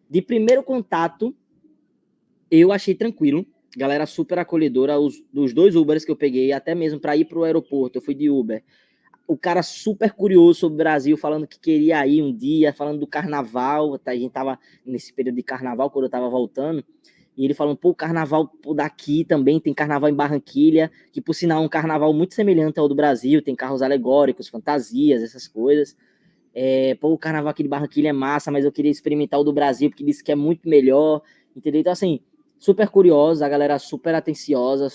de primeiro contato, eu achei tranquilo, galera super acolhedora, dos dois Ubers que eu peguei, até mesmo para ir para o aeroporto, eu fui de Uber. O cara super curioso sobre o Brasil, falando que queria ir um dia, falando do carnaval, a gente tava nesse período de carnaval, quando eu tava voltando, e ele falando, pô, o carnaval daqui também, tem carnaval em Barranquilha, que por sinal é um carnaval muito semelhante ao do Brasil, tem carros alegóricos, fantasias, essas coisas. Pô, o carnaval aqui de Barranquilha é massa, mas eu queria experimentar o do Brasil, porque disse que é muito melhor, entendeu? Então, assim, super curiosa, a galera super atenciosa,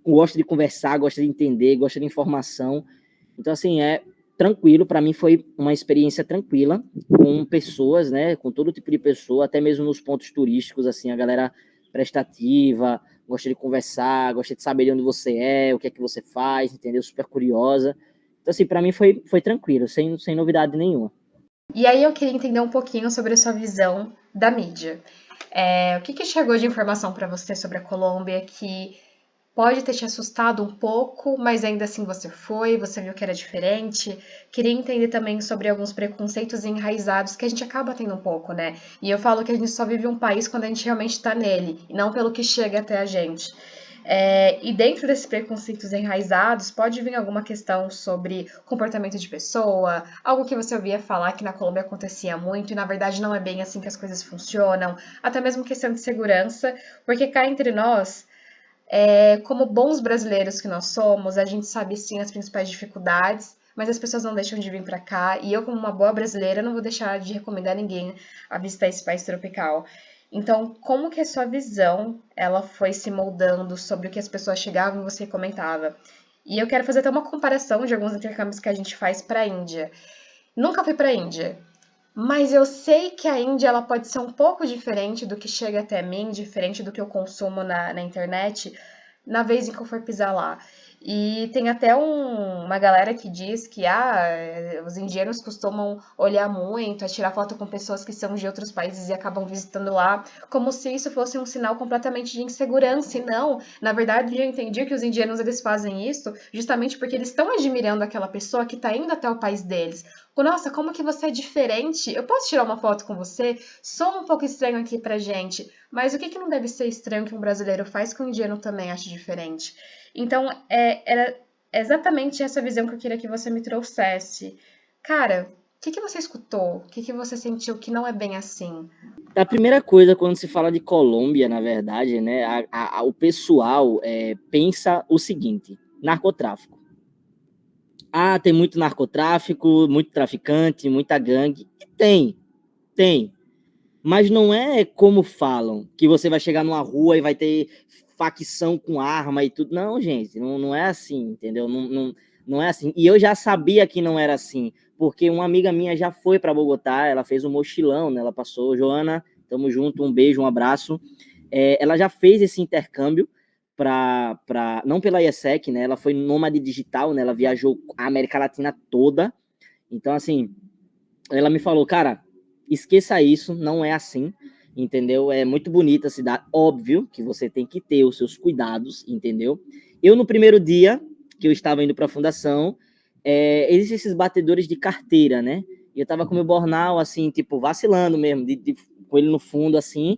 gosta de conversar, gosta de entender, gosta de informação. Então, assim, tranquilo, para mim foi uma experiência tranquila, com pessoas, né, com todo tipo de pessoa, até mesmo nos pontos turísticos, assim, a galera prestativa, gosta de conversar, gosta de saber de onde você é, o que é que você faz, entendeu? Super curiosa. Então, assim, para mim foi tranquilo, sem novidade nenhuma. E aí eu queria entender um pouquinho sobre a sua visão da mídia. O que chegou de informação para você sobre a Colômbia que pode ter te assustado um pouco, mas ainda assim você viu que era diferente? Queria entender também sobre alguns preconceitos enraizados que a gente acaba tendo um pouco, né? E eu falo que a gente só vive um país quando a gente realmente está nele, e não pelo que chega até a gente. E dentro desses preconceitos enraizados, pode vir alguma questão sobre comportamento de pessoa, algo que você ouvia falar que na Colômbia acontecia muito e na verdade não é bem assim que as coisas funcionam, até mesmo questão de segurança, porque cá entre nós, como bons brasileiros que nós somos, a gente sabe sim as principais dificuldades, mas as pessoas não deixam de vir para cá, e eu, como uma boa brasileira, não vou deixar de recomendar ninguém a visitar esse país tropical. Então, como que a sua visão ela foi se moldando sobre o que as pessoas chegavam e você comentava? E eu quero fazer até uma comparação de alguns intercâmbios que a gente faz para a Índia. Nunca fui para a Índia, mas eu sei que a Índia ela pode ser um pouco diferente do que chega até mim, diferente do que eu consumo na internet, na vez em que eu for pisar lá. E tem até uma galera que diz que os indianos costumam olhar muito, tirar foto com pessoas que são de outros países e acabam visitando lá, como se isso fosse um sinal completamente de insegurança. E não, na verdade, eu entendi que os indianos eles fazem isso justamente porque eles estão admirando aquela pessoa que está indo até o país deles. Nossa, como que você é diferente? Eu posso tirar uma foto com você? Sou um pouco estranho aqui pra gente, mas o que não deve ser estranho que um brasileiro faz que um indiano também acha diferente? Então, era exatamente essa visão que eu queria que você me trouxesse. Cara, o que você escutou? O que você sentiu que não é bem assim? A primeira coisa, quando se fala de Colômbia, na verdade, né, o pessoal pensa o seguinte: narcotráfico. Ah, tem muito narcotráfico, muito traficante, muita gangue. E tem. Mas não é como falam, que você vai chegar numa rua e vai ter facção com arma e tudo. Não, gente, não é assim, entendeu? Não é assim. E eu já sabia que não era assim, porque uma amiga minha já foi para Bogotá, ela fez um mochilão, né? Ela passou, Joana, tamo junto, um beijo, um abraço. Ela já fez esse intercâmbio não pela IESEC, né? Ela foi nômade digital, né? Ela viajou a América Latina toda. Então, assim, ela me falou, cara, esqueça isso, não é assim, entendeu? É muito bonita a cidade, óbvio que você tem que ter os seus cuidados, entendeu? Eu, no primeiro dia que eu estava indo para a fundação, existem esses batedores de carteira, né? E eu tava com meu bornal, assim, tipo, vacilando mesmo, com ele no fundo, assim,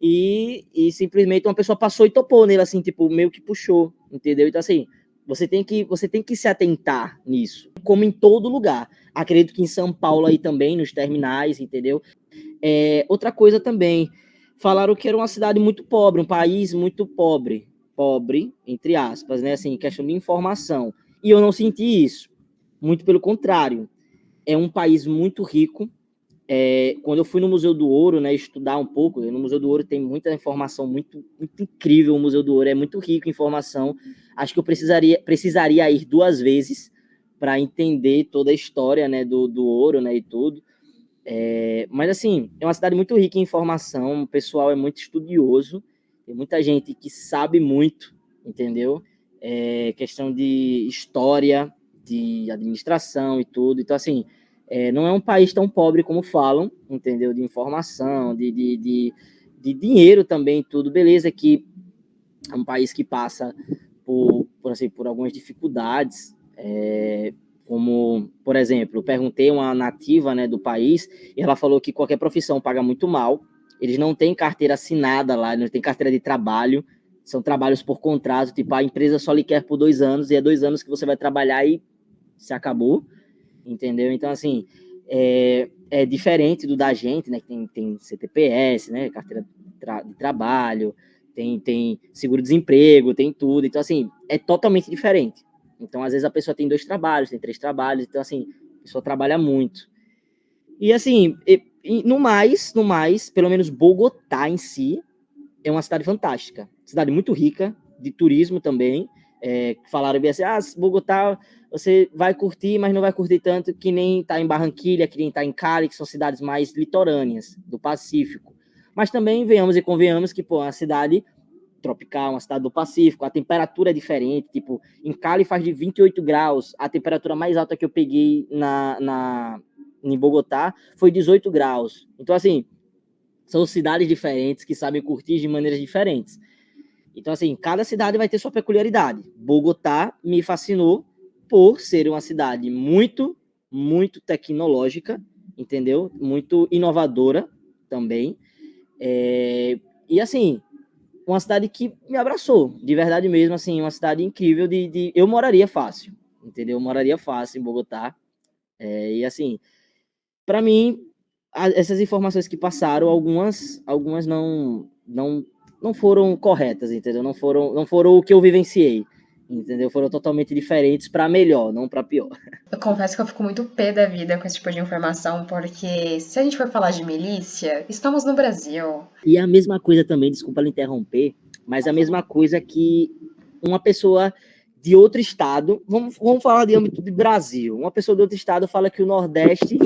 e simplesmente uma pessoa passou e topou nele, assim, tipo, meio que puxou, entendeu? Então, assim, você tem que se atentar nisso, como em todo lugar. Acredito que em São Paulo aí também, nos terminais, entendeu? Outra coisa também, falaram que era uma cidade muito pobre, um país muito pobre, entre aspas, né? Assim, questão de informação. E eu não senti isso. Muito pelo contrário. É um país muito rico. Quando eu fui no Museu do Ouro, né, estudar um pouco, no Museu do Ouro tem muita informação muito, muito incrível. O Museu do Ouro é muito rico em informação. Acho que eu precisaria ir 2 vezes para entender toda a história, né, do ouro, né, e tudo. Mas, assim, é uma cidade muito rica em informação, o pessoal é muito estudioso, tem muita gente que sabe muito, entendeu? Questão de história, de administração e tudo. Então, assim, não é um país tão pobre como falam, entendeu? De informação, de dinheiro também, tudo. Beleza que é um país que passa por algumas dificuldades, como, por exemplo, eu perguntei uma nativa, né, do país, e ela falou que qualquer profissão paga muito mal, eles não têm carteira assinada lá, não tem carteira de trabalho, são trabalhos por contrato, tipo, a empresa só lhe quer por 2 anos, e é 2 anos que você vai trabalhar e se acabou, entendeu? Então, assim, é diferente do da gente, né, que tem CTPS, né, carteira de trabalho, tem seguro-desemprego, tem tudo. Então, assim, é totalmente diferente. Então, às vezes, a pessoa tem 2 trabalhos, tem 3 trabalhos. Então, assim, a pessoa trabalha muito. E, assim, no mais, pelo menos Bogotá em si, é uma cidade fantástica. Cidade muito rica, de turismo também. falaram bem assim, Bogotá você vai curtir, mas não vai curtir tanto que nem tá em Barranquilha, que nem tá em Cali, que são cidades mais litorâneas do Pacífico. Mas também venhamos e convenhamos que, pô, é uma cidade tropical, uma cidade do Pacífico, a temperatura é diferente, tipo, em Cali faz de 28 graus, a temperatura mais alta que eu peguei em Bogotá foi 18 graus. Então, assim, são cidades diferentes que sabem curtir de maneiras diferentes. Então, assim, cada cidade vai ter sua peculiaridade. Bogotá me fascinou por ser uma cidade muito, muito tecnológica, entendeu? Muito inovadora também. E, assim, uma cidade que me abraçou, de verdade mesmo, assim, uma cidade incrível eu moraria fácil, entendeu? Eu moraria fácil em Bogotá. E, assim, para mim, essas informações que passaram, algumas não foram corretas, entendeu? Não foram o que eu vivenciei, entendeu? Foram totalmente diferentes para melhor, não para pior. Eu confesso que eu fico muito pé da vida com esse tipo de informação, porque se a gente for falar de milícia, estamos no Brasil. E a mesma coisa também, desculpa lhe interromper, mas a mesma coisa que uma pessoa de outro estado, vamos falar de âmbito de Brasil, uma pessoa de outro estado fala que o Nordeste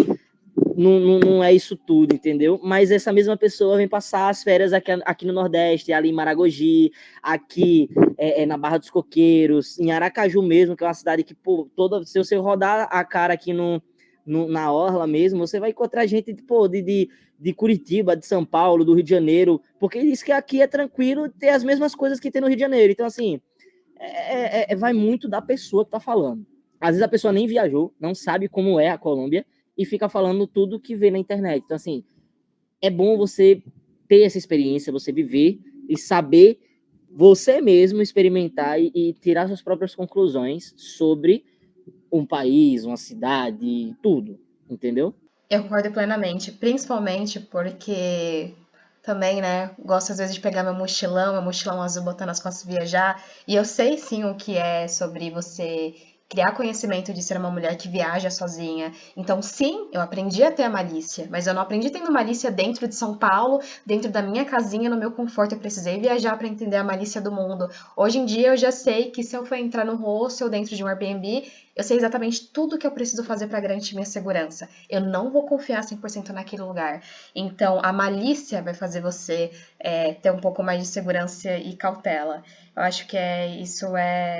não é isso tudo, entendeu? Mas essa mesma pessoa vem passar as férias aqui no Nordeste, ali em Maragogi, aqui na Barra dos Coqueiros, em Aracaju mesmo, que é uma cidade que, pô, se você rodar a cara aqui na Orla mesmo, você vai encontrar gente, pô, de Curitiba, de São Paulo, do Rio de Janeiro, porque diz que aqui é tranquilo ter as mesmas coisas que tem no Rio de Janeiro. Então, assim, vai muito da pessoa que tá falando. Às vezes a pessoa nem viajou, não sabe como é a Colômbia, e fica falando tudo que vê na internet. Então, assim, é bom você ter essa experiência, você viver e saber você mesmo experimentar e tirar suas próprias conclusões sobre um país, uma cidade, tudo, entendeu? Eu concordo plenamente, principalmente porque também, né, gosto às vezes de pegar meu mochilão azul, botar nas costas e viajar, e eu sei sim o que é sobre você criar conhecimento de ser uma mulher que viaja sozinha. Então, sim, eu aprendi a ter a malícia, mas eu não aprendi tendo malícia dentro de São Paulo, dentro da minha casinha, no meu conforto. Eu precisei viajar para entender a malícia do mundo. Hoje em dia eu já sei que se eu for entrar num hostel dentro de um Airbnb, eu sei exatamente tudo que eu preciso fazer para garantir minha segurança. Eu não vou confiar 100% naquele lugar. Então, a malícia vai fazer você ter um pouco mais de segurança e cautela. Eu acho que isso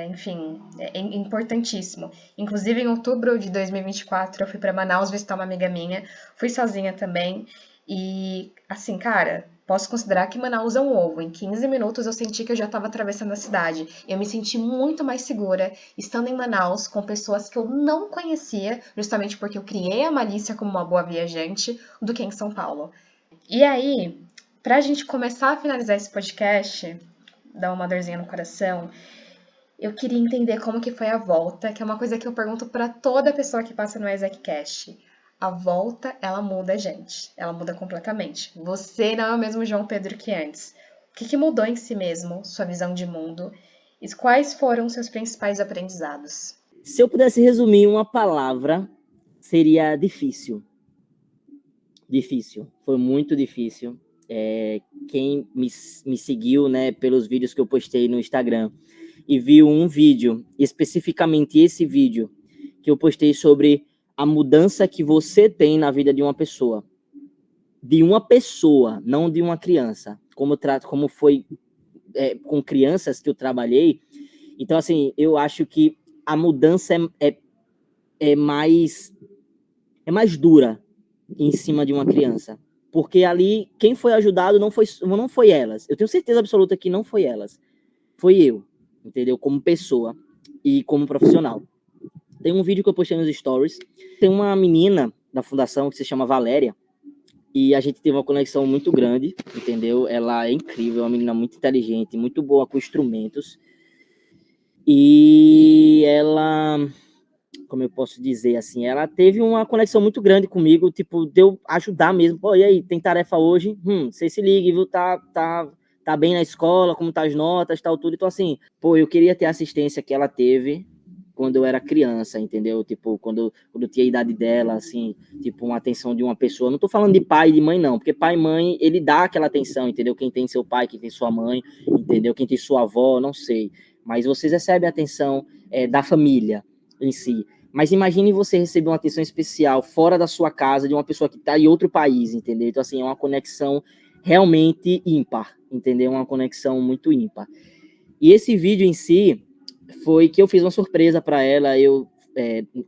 enfim, é importantíssimo. Inclusive, em outubro de 2024, eu fui para Manaus visitar uma amiga minha. Fui sozinha também. E, assim, cara, posso considerar que Manaus é um ovo. Em 15 minutos eu senti que eu já estava atravessando a cidade. Eu me senti muito mais segura estando em Manaus com pessoas que eu não conhecia, justamente porque eu criei a malícia como uma boa viajante, do que em São Paulo. E aí, pra gente começar a finalizar esse podcast, dar uma dorzinha no coração, eu queria entender como que foi a volta, que é uma coisa que eu pergunto para toda pessoa que passa no ExecCast. A volta, ela muda a gente. Ela muda completamente. Você não é o mesmo João Pedro que antes. O que mudou em si mesmo, sua visão de mundo? E quais foram seus principais aprendizados? Se eu pudesse resumir uma palavra, seria difícil. Difícil. Foi muito difícil. Quem me seguiu, né, pelos vídeos que eu postei no Instagram e viu um vídeo, especificamente esse vídeo, que eu postei sobre a mudança que você tem na vida de uma pessoa. De uma pessoa, não de uma criança. Como foi com crianças que eu trabalhei. Então, assim, eu acho que a mudança é mais dura em cima de uma criança. Porque ali, quem foi ajudado não foi elas. Eu tenho certeza absoluta que não foi elas. Foi eu, entendeu? Como pessoa e como profissional. Tem um vídeo que eu postei nos stories. Tem uma menina da fundação que se chama Valéria. E a gente teve uma conexão muito grande, entendeu? Ela é incrível, é uma menina muito inteligente, muito boa com instrumentos. E ela, como eu posso dizer assim, ela teve uma conexão muito grande comigo, tipo, de eu ajudar mesmo. Pô, e aí, tem tarefa hoje? Você se ligue, viu? Tá bem na escola, como tá as notas, tal, tudo. Então, assim, pô, eu queria ter a assistência que ela teve quando eu era criança, entendeu? Tipo, quando eu tinha a idade dela, assim, tipo, uma atenção de uma pessoa. Não tô falando de pai e de mãe, não, porque pai e mãe, ele dá aquela atenção, entendeu? Quem tem seu pai, quem tem sua mãe, entendeu? Quem tem sua avó, não sei. mas vocês recebem a atenção da família em si. Mas imagine você receber uma atenção especial fora da sua casa, de uma pessoa que está em outro país, entendeu? Então, assim, é uma conexão realmente ímpar, entendeu? Uma conexão muito ímpar. E esse vídeo em si foi que eu fiz uma surpresa para ela.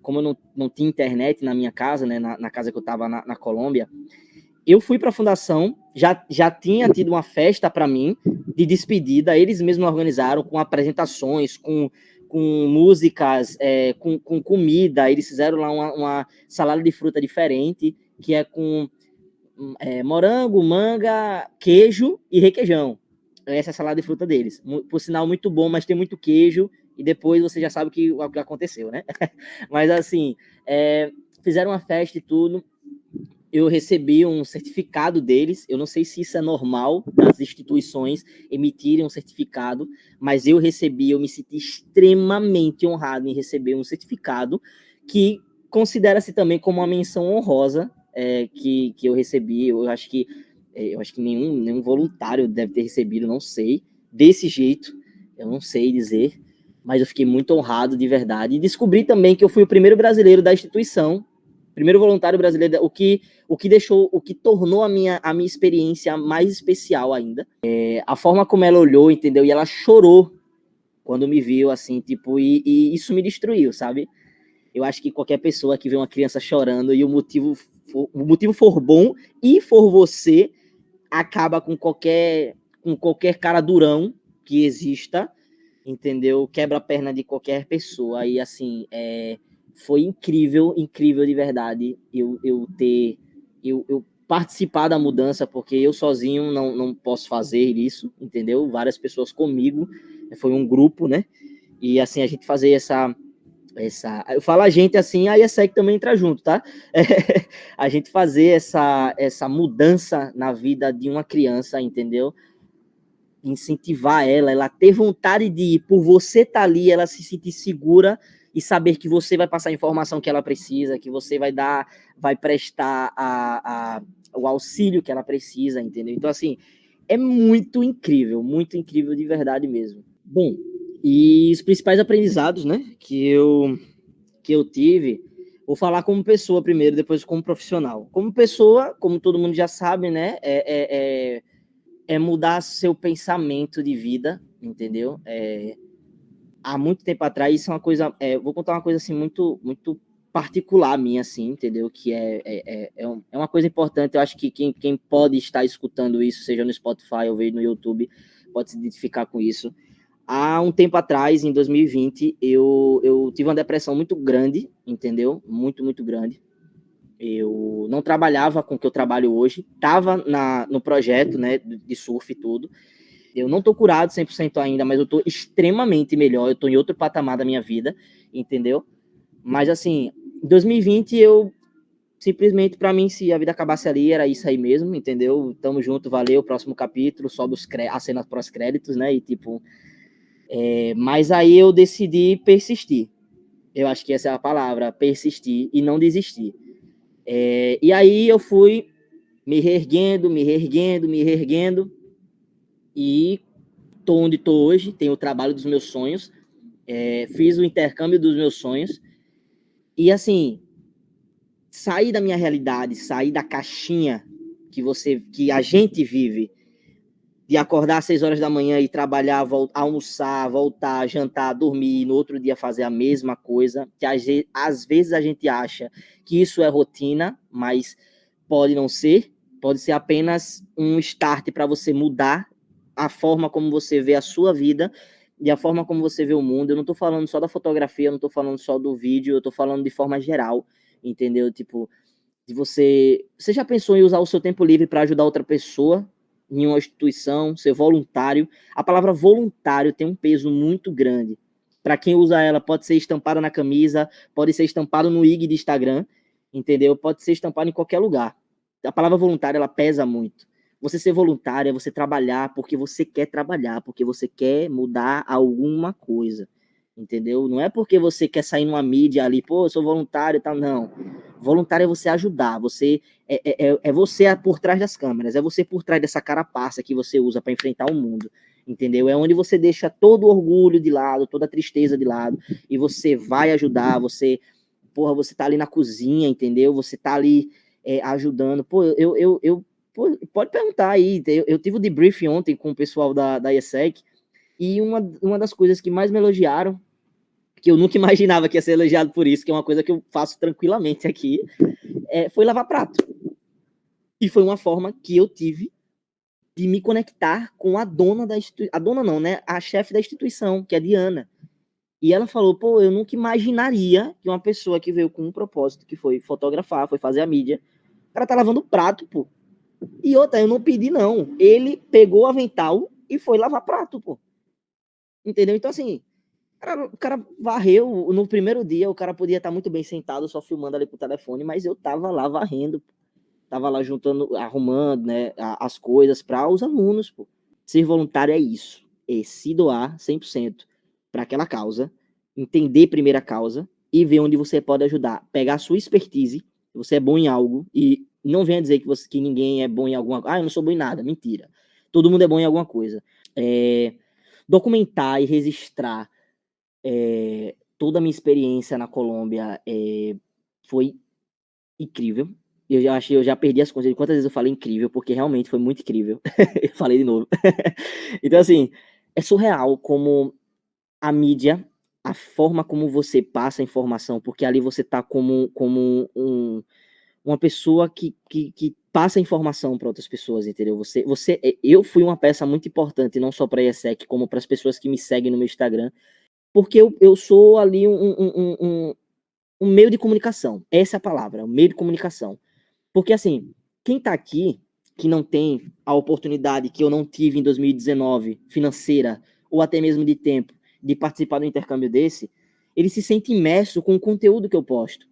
Como eu não tinha internet na minha casa, né, na casa que eu estava na Colômbia, eu fui para a fundação, já tinha tido uma festa para mim de despedida, eles mesmos organizaram com apresentações, com músicas, com comida. Eles fizeram lá uma salada de fruta diferente, que é com morango, manga, queijo e requeijão. Essa é a salada de fruta deles. Por sinal, muito bom, mas tem muito queijo, e depois você já sabe o que aconteceu, né? Mas assim, fizeram uma festa e tudo. Eu recebi um certificado deles. Eu não sei se isso é normal das instituições emitirem um certificado, mas eu me senti extremamente honrado em receber um certificado que considera-se também como uma menção honrosa que eu recebi. Eu acho que nenhum voluntário deve ter recebido, não sei, desse jeito, eu não sei dizer, mas eu fiquei muito honrado de verdade. E descobri também que eu fui o primeiro brasileiro da instituição, primeiro voluntário brasileiro, o que tornou a minha experiência mais especial ainda. A forma como ela olhou, entendeu? E ela chorou quando me viu, assim, tipo, e isso me destruiu, sabe? Eu acho que qualquer pessoa que vê uma criança chorando e o motivo for bom e for você, acaba com qualquer cara durão que exista, entendeu? Quebra a perna de qualquer pessoa. E assim, foi incrível de verdade eu participar da mudança, porque eu sozinho não posso fazer isso, entendeu? Várias pessoas comigo, foi um grupo, né? E assim, a gente fazer eu falo a gente assim, aí a SEC também entra junto, tá? A gente fazer essa mudança na vida de uma criança, entendeu? Incentivar ela ter vontade de ir, por você estar ali, ela se sentir segura e saber que você vai passar a informação que ela precisa, que você vai prestar o auxílio que ela precisa, entendeu? Então, assim, é muito incrível de verdade mesmo. Bom, e os principais aprendizados, né, que eu tive, vou falar como pessoa primeiro, depois como profissional. Como pessoa, como todo mundo já sabe, né, é mudar seu pensamento de vida, entendeu? Há muito tempo atrás, isso é uma coisa, vou contar uma coisa assim muito, muito particular minha, assim, entendeu? Que é uma coisa importante. Eu acho que quem pode estar escutando isso, seja no Spotify ou no YouTube, pode se identificar com isso. Há um tempo atrás, em 2020, eu tive uma depressão muito grande, entendeu? Muito, muito grande. Eu não trabalhava com o que eu trabalho hoje, estava no projeto, né, de surf e tudo. Eu não estou curado 100% ainda, mas eu estou extremamente melhor, eu estou em outro patamar da minha vida, entendeu? Mas, assim, em 2020, eu simplesmente, para mim, se a vida acabasse ali, era isso aí mesmo, entendeu? Tamo junto, valeu, próximo capítulo, sobe a cena pós-créditos, né, e tipo... mas aí eu decidi persistir. Eu acho que essa é a palavra, persistir e não desistir. E aí eu fui me reerguendo, e tô onde tô hoje, tenho o trabalho dos meus sonhos, fiz o intercâmbio dos meus sonhos, e assim, sair da minha realidade, sair da caixinha que a gente vive, de acordar às 6 horas da manhã e trabalhar, almoçar, voltar, jantar, dormir, e no outro dia fazer a mesma coisa, que às vezes a gente acha que isso é rotina, mas pode não ser, pode ser apenas um start para você mudar a forma como você vê a sua vida e a forma como você vê o mundo. Eu não estou falando só da fotografia, eu não estou falando só do vídeo, eu estou falando de forma geral, entendeu? Tipo, de você já pensou em usar o seu tempo livre para ajudar outra pessoa em uma instituição, ser voluntário? A palavra voluntário tem um peso muito grande. Para quem usa ela, pode ser estampada na camisa, pode ser estampado no IG de Instagram, entendeu? Pode ser estampado em qualquer lugar. A palavra voluntário, ela pesa muito. Você ser voluntário é você trabalhar porque você quer trabalhar, porque você quer mudar alguma coisa, entendeu? Não é porque você quer sair numa mídia ali, pô, eu sou voluntário e tal, não. Voluntário é você ajudar, você por trás das câmeras, é você por trás dessa carapaça que você usa para enfrentar o mundo. entendeu? É onde você deixa todo o orgulho de lado, toda a tristeza de lado, e você vai ajudar, você tá ali na cozinha, entendeu? Você tá ali ajudando. Pô, pô, pode perguntar aí, eu tive o debrief ontem com o pessoal da ESSEC, e uma das coisas que mais me elogiaram, que eu nunca imaginava que ia ser elogiado por isso, que é uma coisa que eu faço tranquilamente aqui, foi lavar prato. E foi uma forma que eu tive de me conectar com a dona da instituição, a dona não, né? A chefe da instituição, que é a Diana. E ela falou, pô, eu nunca imaginaria que uma pessoa que veio com um propósito, que foi fotografar, foi fazer a mídia, o cara tá lavando prato, pô. E outra, eu não pedi, não. Ele pegou o avental e foi lavar prato, pô. Entendeu? Então, assim, o cara varreu. No primeiro dia, o cara podia estar muito bem sentado, só filmando ali pro telefone, mas eu tava lá varrendo, tava lá juntando, arrumando, né, as coisas para os alunos, pô. Ser voluntário é isso, é se doar 100% para aquela causa, entender primeiro a causa e ver onde você pode ajudar. Pegar a sua expertise, você é bom em algo, e não venha dizer que ninguém é bom em alguma coisa. Ah, eu não sou bom em nada, mentira. Todo mundo é bom em alguma coisa. Documentar e registrar toda a minha experiência na Colômbia foi incrível. Eu já perdi as contas de quantas vezes eu falei incrível, porque realmente foi muito incrível. Eu falei de novo. Então, assim, é surreal como a mídia, a forma como você passa a informação, porque ali você tá como uma pessoa que passa a informação para outras pessoas, entendeu? Eu fui uma peça muito importante, não só para a ESSEC, como para as pessoas que me seguem no meu Instagram, porque eu sou ali um meio de comunicação. Essa é a palavra, um meio de comunicação. Porque, assim, quem tá aqui, que não tem a oportunidade que eu não tive em 2019, financeira, ou até mesmo de tempo, de participar do intercâmbio desse, ele se sente imerso com o conteúdo que eu posto,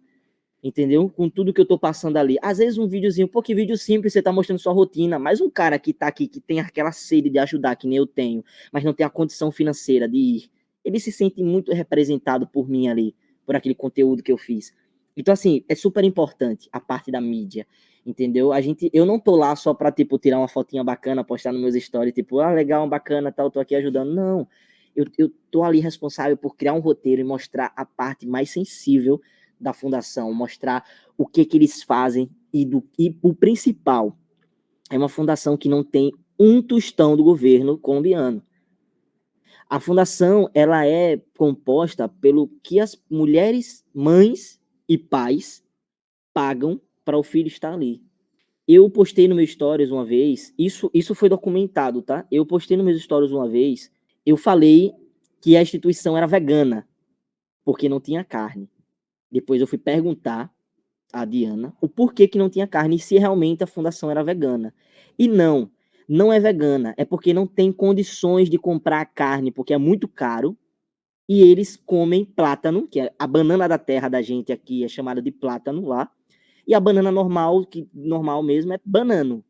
entendeu? Com tudo que eu tô passando ali. Às vezes um videozinho, pô, que vídeo simples, você tá mostrando sua rotina, mas um cara que tá aqui, que tem aquela sede de ajudar, que nem eu tenho, mas não tem a condição financeira de ir, ele se sente muito representado por mim ali, por aquele conteúdo que eu fiz. Então, assim, é super importante a parte da mídia, entendeu? Eu não tô lá só pra, tipo, tirar uma fotinha bacana, postar nos meus stories, tipo, ah, legal, bacana, tal, tô aqui ajudando. Não, eu tô ali responsável por criar um roteiro e mostrar a parte mais sensível da fundação, mostrar o que eles fazem e o principal, é uma fundação que não tem um tostão do governo colombiano. A fundação, ela é composta pelo que as mulheres, mães e pais pagam para o filho estar ali. Eu postei no meu stories uma vez, isso foi documentado, tá? Eu postei no meus stories uma vez, eu falei que a instituição era vegana, porque não tinha carne. Depois eu fui perguntar a Diana o porquê que não tinha carne e se realmente a fundação era vegana. E não é vegana, é porque não tem condições de comprar a carne, porque é muito caro, e eles comem plátano, que é a banana da terra da gente aqui é chamada de plátano lá, e a banana normal, que normal mesmo, é banano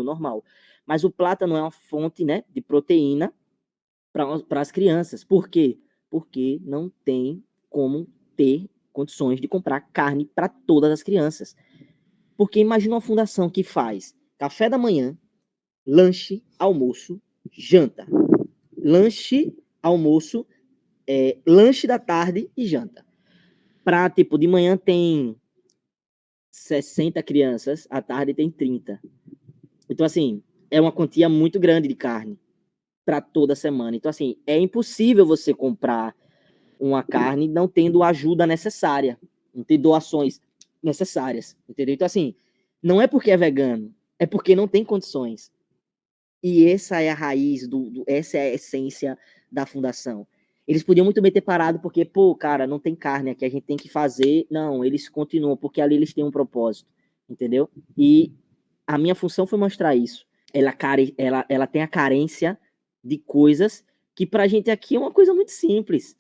normal. Mas o plátano é uma fonte, né, de proteína para as crianças. Por quê? Porque não tem como ter condições de comprar carne para todas as crianças. Porque imagina uma fundação que faz café da manhã, lanche, almoço, janta. Lanche, almoço, lanche da tarde e janta. Para, tipo, de manhã tem 60 crianças, à tarde tem 30. Então, assim, é uma quantia muito grande de carne para toda semana. Então, assim, é impossível você comprar uma carne não tendo a ajuda necessária, não ter doações necessárias, entendeu? Então, assim, não é porque é vegano, é porque não tem condições. E essa é a raiz, essa é a essência da fundação. Eles podiam muito bem ter parado porque, pô, cara, não tem carne aqui, a gente tem que fazer. Não, eles continuam, porque ali eles têm um propósito, entendeu? E a minha função foi mostrar isso. Ela tem a carência de coisas que pra gente aqui é uma coisa muito simples.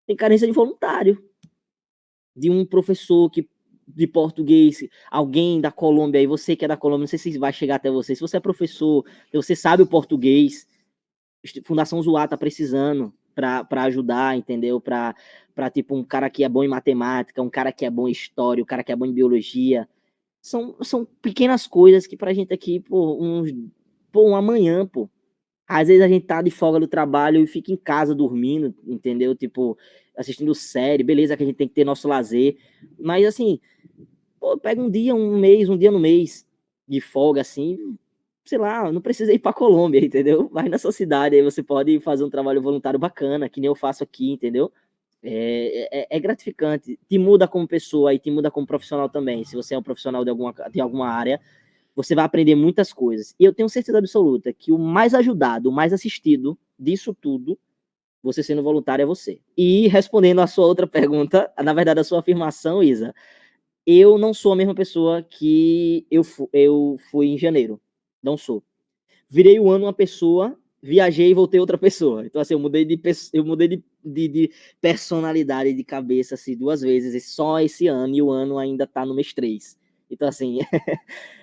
Tem carência de voluntário, de um professor de português, alguém da Colômbia, e você que é da Colômbia, não sei se vai chegar até você, se você é professor, você sabe o português, Fundação Zuá tá precisando para ajudar, entendeu? Para tipo um cara que é bom em matemática, um cara que é bom em história, um cara que é bom em biologia. São pequenas coisas que pra gente aqui, pô, um amanhã, pô, Às vezes a gente tá de folga do trabalho e fica em casa dormindo, entendeu? Tipo, assistindo série, beleza que a gente tem que ter nosso lazer, mas assim, pô, pega um dia, um mês, um dia no mês de folga, assim, sei lá, não precisa ir pra Colômbia, entendeu? Vai na sua cidade, aí você pode fazer um trabalho voluntário bacana, que nem eu faço aqui, entendeu? É gratificante, te muda como pessoa e te muda como profissional também. Se você é um profissional de alguma área, você vai aprender muitas coisas. E eu tenho certeza absoluta que o mais ajudado, o mais assistido disso tudo, você sendo voluntário, é você. E respondendo a sua outra pergunta, na verdade, a sua afirmação, Isa, eu não sou a mesma pessoa que eu fui em janeiro. Não sou. Virei o ano uma pessoa, viajei e voltei outra pessoa. Então, assim, eu mudei de personalidade, de cabeça, assim, 2 vezes, só esse ano, e o ano ainda tá no mês 3. Então, assim,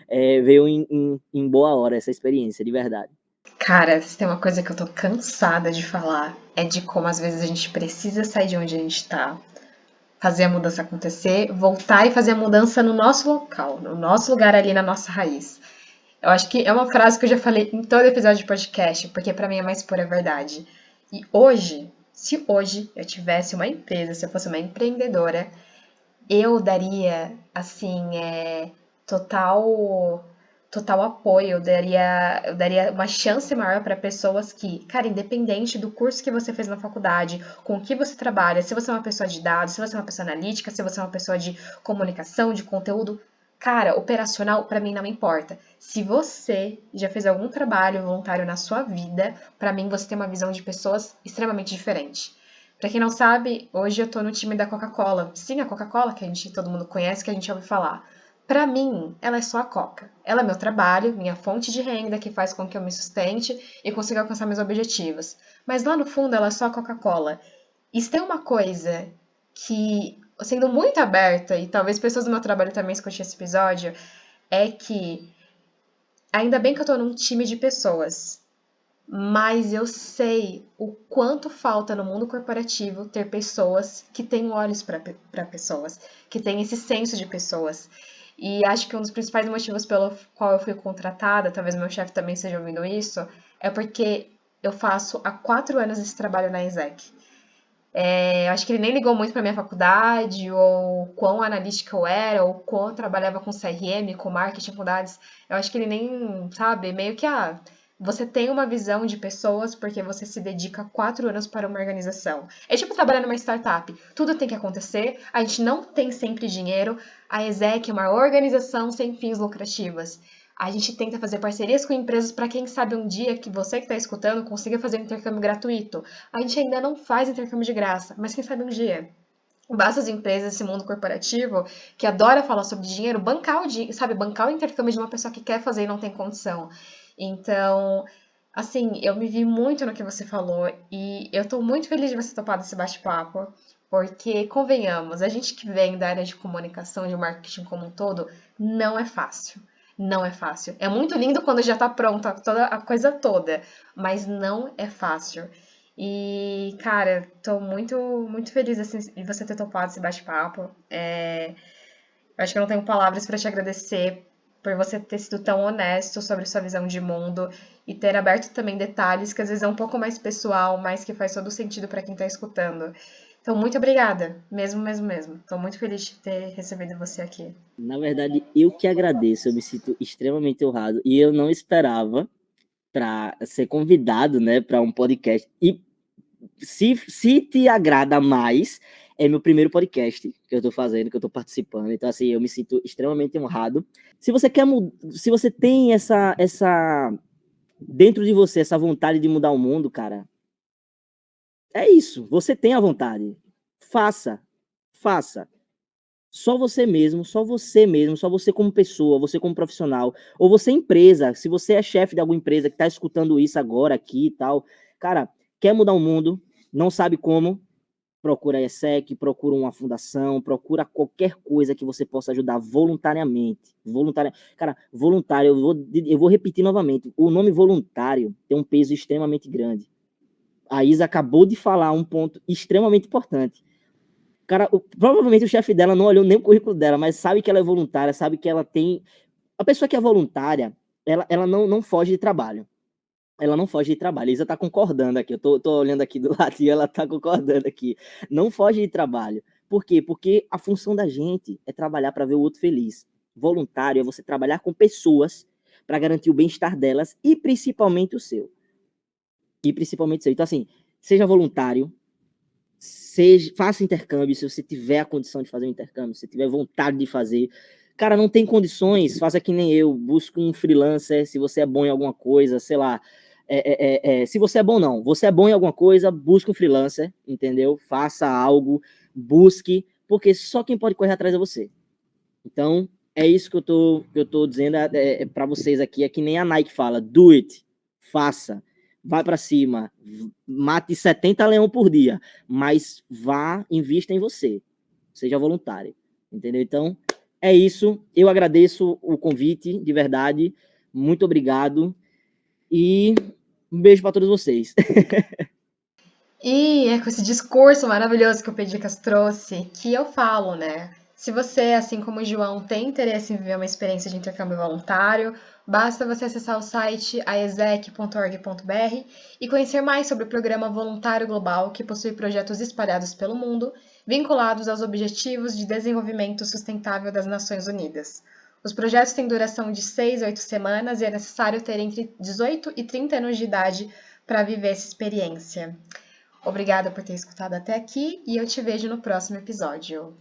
veio em boa hora essa experiência, de verdade. Cara, se tem uma coisa que eu tô cansada de falar, é de como às vezes a gente precisa sair de onde a gente tá, fazer a mudança acontecer, voltar e fazer a mudança no nosso local, no nosso lugar ali, na nossa raiz. Eu acho que é uma frase que eu já falei em todo episódio de podcast, porque pra mim é mais pura verdade. E hoje, se hoje eu tivesse uma empresa, se eu fosse uma empreendedora, eu daria, assim, total total apoio, eu daria uma chance maior para pessoas que, cara, independente do curso que você fez na faculdade, com o que você trabalha, se você é uma pessoa de dados, se você é uma pessoa analítica, se você é uma pessoa de comunicação, de conteúdo, cara, operacional para mim não importa. Se você já fez algum trabalho voluntário na sua vida, para mim você tem uma visão de pessoas extremamente diferente. Pra quem não sabe, hoje eu tô no time da Coca-Cola. Sim, a Coca-Cola, que todo mundo conhece, que a gente ouve falar. Pra mim, ela é só a Coca. Ela é meu trabalho, minha fonte de renda, que faz com que eu me sustente e consiga alcançar meus objetivos. Mas lá no fundo, ela é só a Coca-Cola. E se tem uma coisa que, sendo muito aberta, e talvez pessoas do meu trabalho também escutem esse episódio, é que ainda bem que eu tô num time de pessoas. Mas eu sei o quanto falta no mundo corporativo ter pessoas que têm olhos para pessoas, que têm esse senso de pessoas. E acho que um dos principais motivos pelo qual eu fui contratada, talvez meu chefe também esteja ouvindo isso, é porque eu faço há 4 anos esse trabalho na ESEC. Eu acho que ele nem ligou muito para minha faculdade, ou quão analítica eu era, ou quão eu trabalhava com CRM, com marketing, com dados. Eu acho que ele nem, sabe, meio que, você tem uma visão de pessoas porque você se dedica 4 anos para uma organização. É tipo trabalhar numa startup. Tudo tem que acontecer, a gente não tem sempre dinheiro. A ESEC é uma organização sem fins lucrativos. A gente tenta fazer parcerias com empresas para quem sabe um dia que você que está escutando consiga fazer um intercâmbio gratuito. A gente ainda não faz intercâmbio de graça, mas quem sabe um dia. Basta as empresas, esse mundo corporativo, que adora falar sobre dinheiro, bancar sabe, bancar o intercâmbio de uma pessoa que quer fazer e não tem condição. Então, assim, eu me vi muito no que você falou e eu tô muito feliz de você topar esse bate-papo, porque, convenhamos, a gente que vem da área de comunicação, de marketing como um todo, não é fácil. Não é fácil. É muito lindo quando já tá pronta toda a coisa toda, mas não é fácil. E, cara, tô muito, muito feliz assim, de você ter topado esse bate-papo. Eu acho que eu não tenho palavras para te agradecer por você ter sido tão honesto sobre sua visão de mundo e ter aberto também detalhes que às vezes é um pouco mais pessoal, mas que faz todo sentido para quem tá escutando. Então, muito obrigada, mesmo, mesmo, mesmo. Tô muito feliz de ter recebido você aqui. Na verdade, eu que agradeço, eu me sinto extremamente honrado e eu não esperava para ser convidado, né, para um podcast. E se te agrada mais, é meu primeiro podcast que eu tô fazendo, que eu tô participando. Então, assim, eu me sinto extremamente honrado. Se você quer se você tem essa dentro de você essa vontade de mudar o mundo, cara, é isso. Você tem a vontade. Faça. Faça. Só você mesmo, só você como pessoa, você como profissional, ou você empresa, se você é chefe de alguma empresa que está escutando isso agora aqui e tal, cara, quer mudar o mundo, não sabe como, procura a ESSEC, procura uma fundação, procura qualquer coisa que você possa ajudar voluntariamente. Cara, voluntário, eu vou repetir novamente, o nome voluntário tem um peso extremamente grande. A Isa acabou de falar um ponto extremamente importante. Cara, provavelmente o chefe dela não olhou nem o currículo dela, mas sabe que ela é voluntária, sabe que ela tem. A pessoa que é voluntária, ela não foge de trabalho. ela não foge de trabalho. A Isa tá concordando aqui, eu tô olhando aqui do lado e ela tá concordando aqui. Não foge de trabalho. Por quê? Porque a função da gente é trabalhar para ver o outro feliz. Voluntário é você trabalhar com pessoas para garantir o bem-estar delas e principalmente o seu. Então, assim, seja voluntário, faça intercâmbio, se você tiver a condição de fazer um intercâmbio, se tiver vontade de fazer. Cara, não tem condições, faça que nem eu, busca um freelancer, se você é bom em alguma coisa, sei lá, se você é bom não, você é bom em alguma coisa, busca um freelancer, entendeu? Faça algo, busque, porque só quem pode correr atrás é você. Então, é isso que eu tô dizendo para vocês aqui, é que nem a Nike fala, do it, faça, vai para cima, mate 70 leão por dia, mas vá, invista em você, seja voluntário, entendeu? Então, é isso, eu agradeço o convite, de verdade, muito obrigado, e um beijo para todos vocês. E é com esse discurso maravilhoso que o Pedicas trouxe que eu falo, né? Se você, assim como o João, tem interesse em viver uma experiência de intercâmbio voluntário, basta você acessar o site aesec.org.br e conhecer mais sobre o Programa Voluntário Global, que possui projetos espalhados pelo mundo, vinculados aos Objetivos de Desenvolvimento Sustentável das Nações Unidas. Os projetos têm duração de 6 a 8 semanas e é necessário ter entre 18 e 30 anos de idade para viver essa experiência. Obrigada por ter escutado até aqui e eu te vejo no próximo episódio.